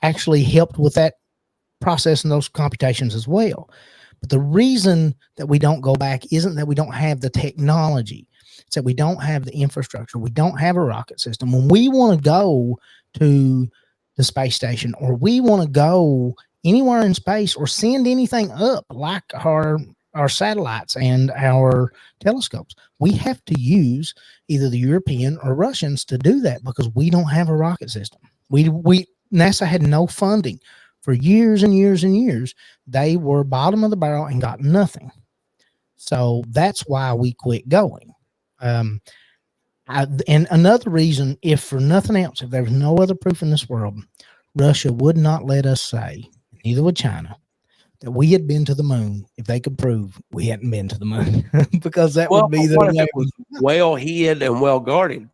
actually helped with that process and those computations as well. But the reason that we don't go back isn't that we don't have the technology. It's that we don't have the infrastructure. We don't have a rocket system. When we want to go to the space station, or we want to go anywhere in space or send anything up like our satellites and our telescopes, we have to use either the European or Russians to do that, because we don't have a rocket system. NASA had no funding for years and years and years. They were bottom of the barrel and got nothing. So that's why we quit going. And another reason, if for nothing else, if there was no other proof in this world, Russia would not let us say, neither would China, that we had been to the moon if they could prove we hadn't been to the moon, because that would be the way it was well hid and well guarded.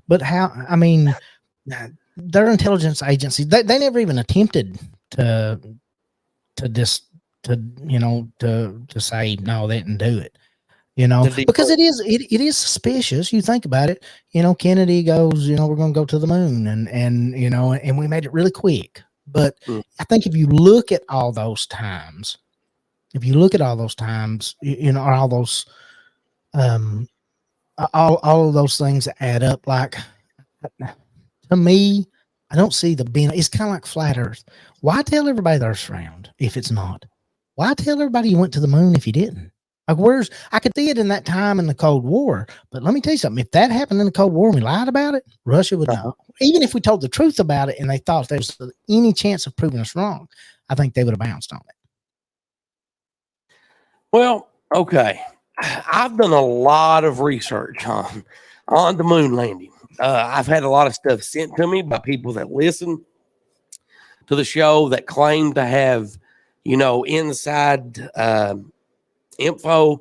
But how? I mean, their intelligence agencies, they never even attempted to say no, they didn't do it. Because it is suspicious. You think about it. Kennedy goes, we're going to go to the moon, and we made it really quick. But I think if you look at all those times, or all those, all of those things that add up, like, to me, I don't see the benefit. It's kind of like flat Earth. Why tell everybody the Earth's round if it's not? Why tell everybody you went to the moon if you didn't? Like, I could see it in that time in the Cold War, but let me tell you something. If that happened in the Cold War and we lied about it, Russia would know. Even if we told the truth about it and they thought there was any chance of proving us wrong, I think they would have bounced on it. Well, okay. I've done a lot of research on the moon landing. I've had a lot of stuff sent to me by people that listen to the show that claim to have, inside info.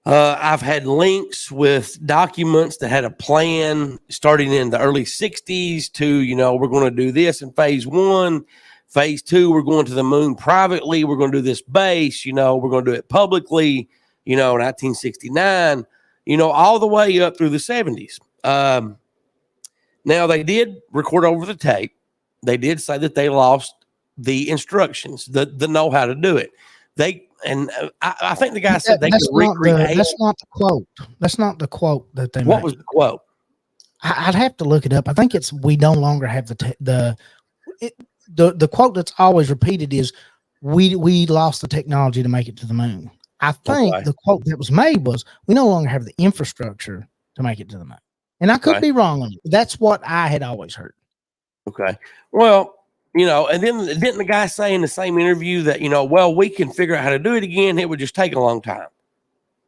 I've had links with documents that had a plan starting in the early 60s to, we're going to do this in phase 1. Phase 2, we're going to the moon privately. We're going to do this base, we're going to do it publicly, 1969, all the way up through the 70s. Now, they did record over the tape. They did say that they lost the instructions, the know how to do it. I think the guy said they could recreate. That's not the quote. That's not the quote that they made. What was the quote? I'd have to look it up. I think it's, we no longer have the quote that's always repeated is, we lost the technology to make it to the moon. I think the quote that was made was, we no longer have the infrastructure to make it to the moon. And I could be wrong on it. That's what I had always heard. Okay. Well, and then didn't the guy say in the same interview that, well, we can figure out how to do it again. It would just take a long time.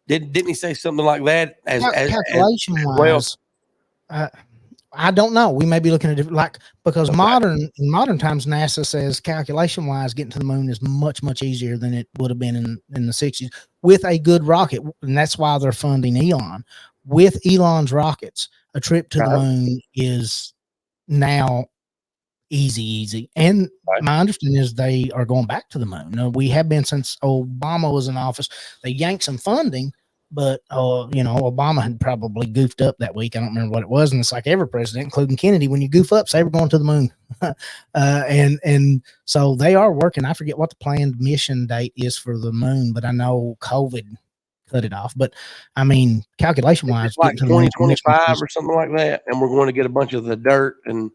Didn't he say something like that? Calculation wise, I don't know. We may be looking at it because in modern times, NASA says calculation wise, getting to the moon is much, much easier than it would have been in the 60s with a good rocket. And that's why they're funding Elon. With Elon's rockets, a trip to the moon is now easy. And my understanding is they are going back to the moon. No, we have been since Obama was in office. They yanked some funding, but Obama had probably goofed up that week. I don't remember what it was. And it's like every president, including Kennedy, when you goof up, say we're going to the moon. And so they are working. I forget what the planned mission date is for the moon, but I know COVID cut it off. But I mean, calculation wise, like 2025 or something like that. And we're going to get a bunch of the dirt and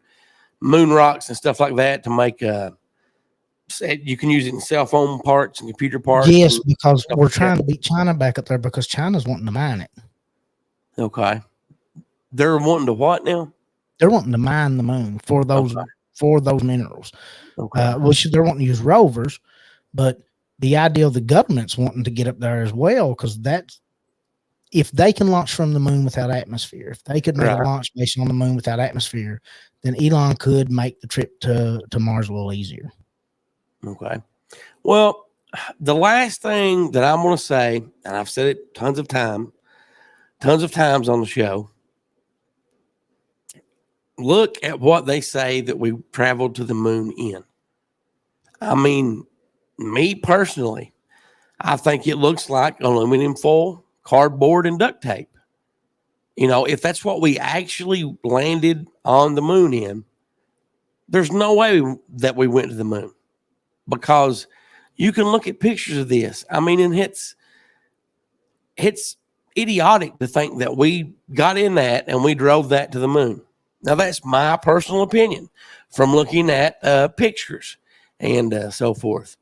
moon rocks and stuff like that to make you can use it in cell phone parts and computer parts. Yes, because we're trying to beat China back up there because China's wanting to mine it. Okay. They're wanting to what now? They're wanting to mine the moon for those minerals. Okay. Which they're wanting to use rovers, but the idea of the government's wanting to get up there as well, because if they can launch from the moon without atmosphere, if they could make a launch station on the moon without atmosphere, then Elon could make the trip to Mars a little easier. Okay. Well, the last thing that I'm going to say, and I've said it tons of times on the show, look at what they say that we traveled to the moon in. I mean, me personally, I think it looks like aluminum foil, cardboard, and duct tape. You know, if that's what we actually landed on the moon in, there's no way that we went to the moon, because you can look at pictures of this. I mean, and it's idiotic to think that we got in that and we drove that to the moon. Now, that's my personal opinion from looking at pictures and so forth.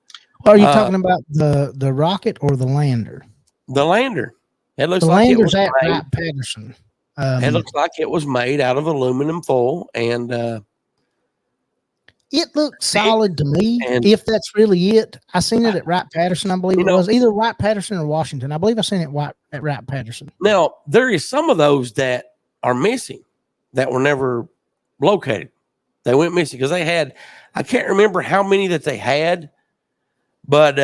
Well, are you talking about the rocket or the lander? The lander. It looks the like it lander's was at made, Wright-Patterson. It looks like it was made out of aluminum foil, and it looked solid to me. If that's really it, I seen it at Wright-Patterson. I believe it was either Wright-Patterson or Washington. I believe I seen it at Wright-Patterson. Now, there is some of those that are missing that were never located. They went missing because they had, I can't remember how many that they had, but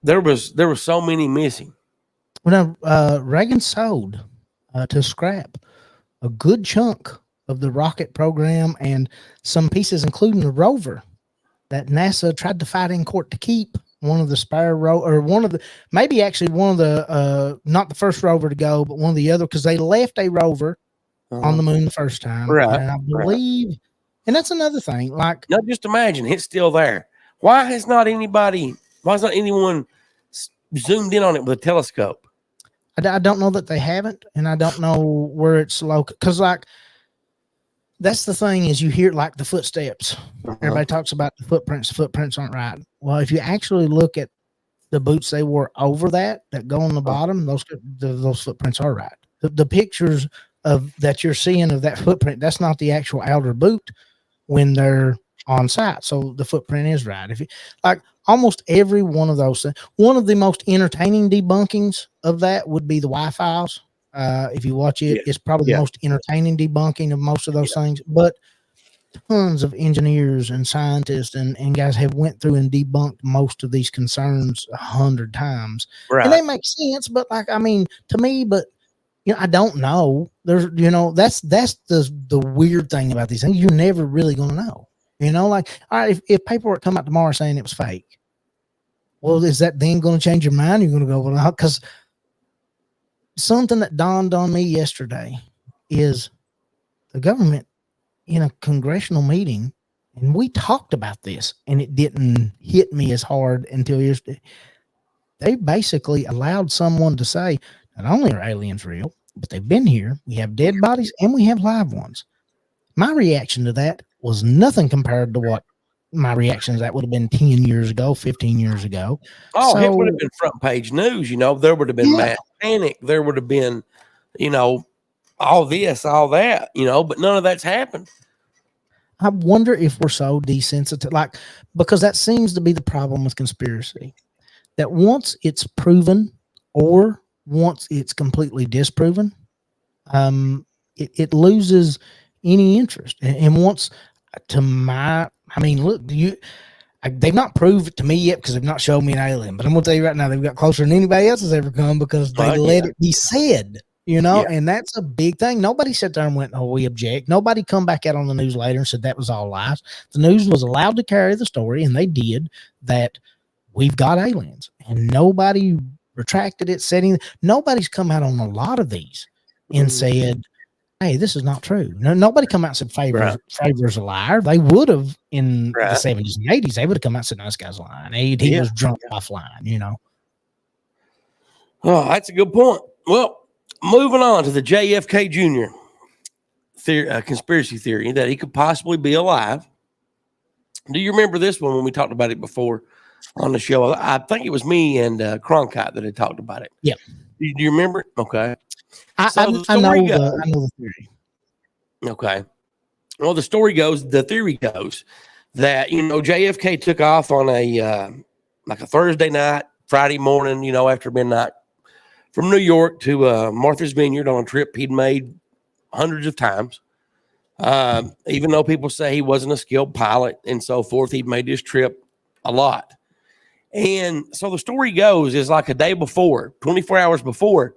there was so many missing. Well, now, Reagan sold to scrap a good chunk of the rocket program and some pieces, including the rover that NASA tried to fight in court to keep. One of the spare maybe actually one of the, not the first rover to go, but one of the other, because they left a rover on the moon the first time. Right. And I believe, and that's another thing. Like, now just imagine it's still there. Why has not anyone zoomed in on it with a telescope? I don't know that they haven't, and I don't know where it's located. Because, like, that's the thing is you hear, like, the footsteps. Everybody talks about the footprints. The footprints aren't right. Well, if you actually look at the boots they wore over that go on the bottom, those footprints are right. The pictures of that you're seeing of that footprint, that's not the actual outer boot when they're on site. So the footprint is right. If you like almost every one of those things, one of the most entertaining debunkings of that would be the Wi-Fi's. If you watch it, it's probably the most entertaining debunking of most of those things. But tons of engineers and scientists and guys have went through and debunked most of these concerns 100 times. Right. And they make sense, but like, I mean, to me, but you know, I don't know. There's, you know, that's the weird thing about these things. You're never really going to know. You know, like, all right, if paperwork come out tomorrow saying it was fake, well, is that then going to change your mind? You're going to go, well, because something that dawned on me yesterday is the government in a congressional meeting, and we talked about this, and it didn't hit me as hard until yesterday. They basically allowed someone to say, not only are aliens real, but they've been here. We have dead bodies and we have live ones. My reaction to that was nothing compared to what my reaction to that would have been 10 years ago, 15 years ago. Oh, it would have been front page news. You know, there would have been mass panic. There would have been, you know, all this, all that, you know, but none of that's happened. I wonder if we're so desensitized, like, because that seems to be the problem with conspiracy, that once it's proven or once it's completely disproven, it loses any interest. And once, I mean, look, they've not proved it to me yet because they've not shown me an alien, but I'm going to tell you right now, they've got closer than anybody else has ever come because they let it be said, you know, and that's a big thing. Nobody sat there and went, oh, we object. Nobody come back out on the news later and said that was all lies. The news was allowed to carry the story, and they did, that we've got aliens, and nobody retracted it, nobody's come out on a lot of these and said, hey, this is not true. Nobody come out and said Favor's a liar. They would have in the 70s and 80s. They would have come out and said, no, this guy's lying. He was drunk offline, you know. Oh, that's a good point. Well, moving on to the JFK Jr. Conspiracy theory that he could possibly be alive. Do you remember this one when we talked about it before on the show? I think it was me and Cronkite that had talked about it. Yeah. Do you remember it? Okay. I know the theory. Okay. Well, the theory goes that, you know, JFK took off on a Thursday night, Friday morning, you know, after midnight, from New York to Martha's Vineyard on a trip he'd made hundreds of times. Even though people say he wasn't a skilled pilot and so forth, he'd made this trip a lot. And so the story goes is like a day before, 24 hours before,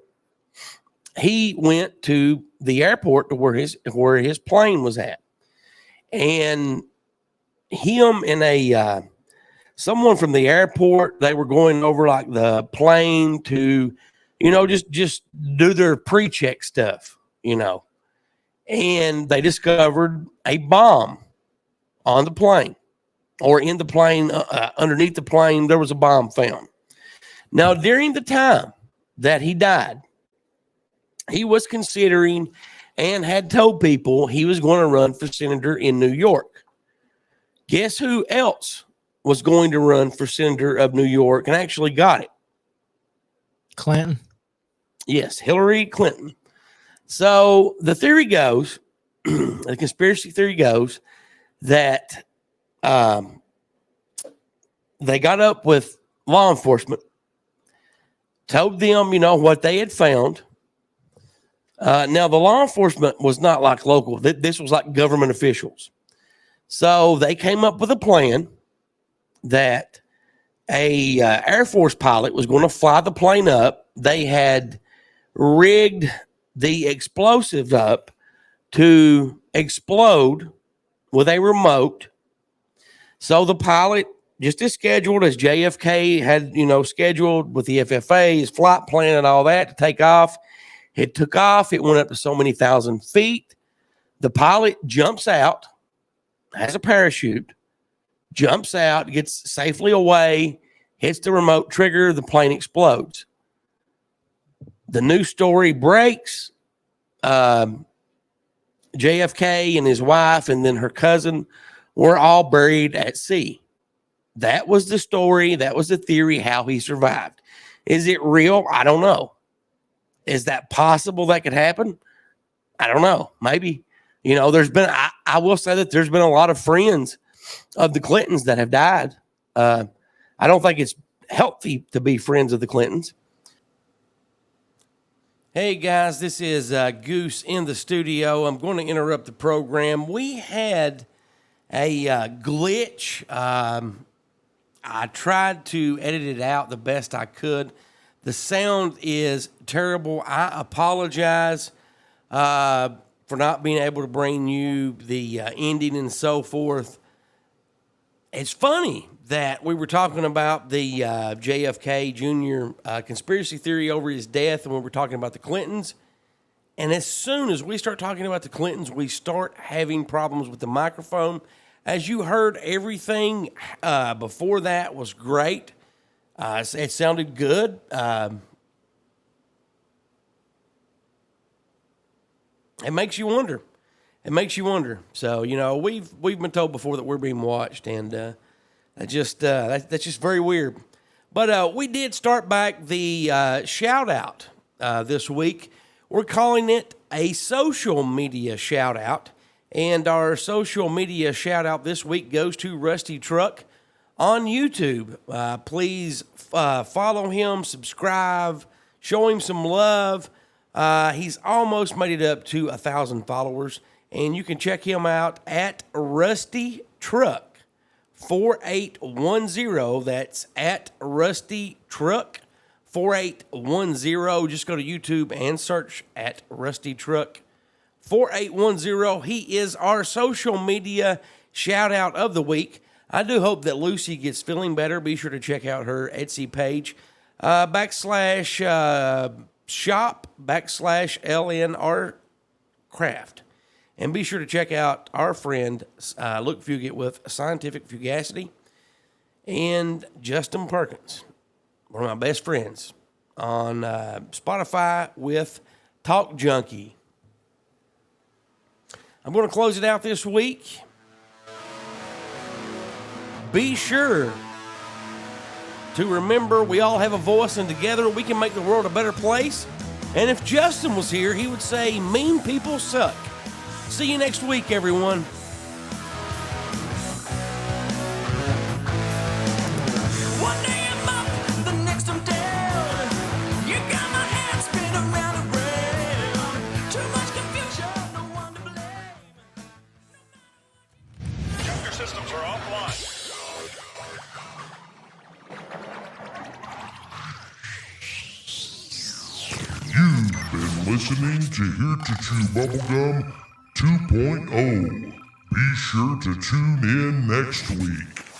he went to the airport to where his plane was at. And him and someone from the airport, they were going over like the plane to, just do their pre-check stuff, and they discovered a bomb on the plane, or in the plane, underneath the plane, there was a bomb found. Now, during the time that he died, he was considering and had told people he was going to run for senator in New York. Guess who else was going to run for senator of New York and actually got it? Clinton. Yes, Hillary Clinton. So the theory goes, the conspiracy theory goes that they got up with law enforcement, told them, what they had found. Now, the law enforcement was not like local. This was like government officials. So they came up with a plan that a Air Force pilot was going to fly the plane up. They had rigged the explosives up to explode with a remote. So the pilot, just as scheduled as JFK had, scheduled with the FFA, his flight plan and all that to take off, it took off. It went up to so many thousand feet. The pilot jumps out, has a parachute, jumps out, gets safely away, hits the remote trigger, the plane explodes. The news story breaks. JFK and his wife and then her cousin were all buried at sea. That was the story. That was the theory, how he survived. Is it real? I don't know. Is that possible that could happen? I don't know. Maybe. There's been, I will say that there's been a lot of friends of the Clintons that have died. I don't think it's healthy to be friends of the Clintons. Hey guys, this is Goose in the studio. I'm going to interrupt the program. We had a glitch. I tried to edit it out the best I could. The sound is terrible. I apologize for not being able to bring you the ending and so forth. It's funny that we were talking about the JFK Jr. Conspiracy theory over his death, and we were talking about the Clintons. And as soon as we start talking about the Clintons, we start having problems with the microphone. As you heard, everything before that was great. It sounded good. It makes you wonder. It makes you wonder. So, we've been told before that we're being watched, and that's just very weird. But we did start back the shout out this week. We're calling it a social media shout out, and our social media shout out this week goes to Rusty Truck on YouTube. Please follow him, subscribe, show him some love. He's almost made it up to 1,000 followers. And you can check him out at Rusty Truck 4810. That's at Rusty Truck 4810. Just go to YouTube and search at Rusty Truck 4810. He is our social media shout out of the week. I do hope that Lucy gets feeling better. Be sure to check out her Etsy page, /shop/LNR Craft. And be sure to check out our friend, Luke Fugit with Scientific Fugacity, and Justin Perkins, one of my best friends, on Spotify with Talk Junkie. I'm going to close it out this week. Be sure to remember we all have a voice, and together we can make the world a better place. And if Justin was here, he would say, mean people suck. See you next week, everyone. One day I'm up, the next I'm down. You got my head systems are offline. You've been listening to Here to Chew Bubblegum 2.0. Be sure to tune in next week.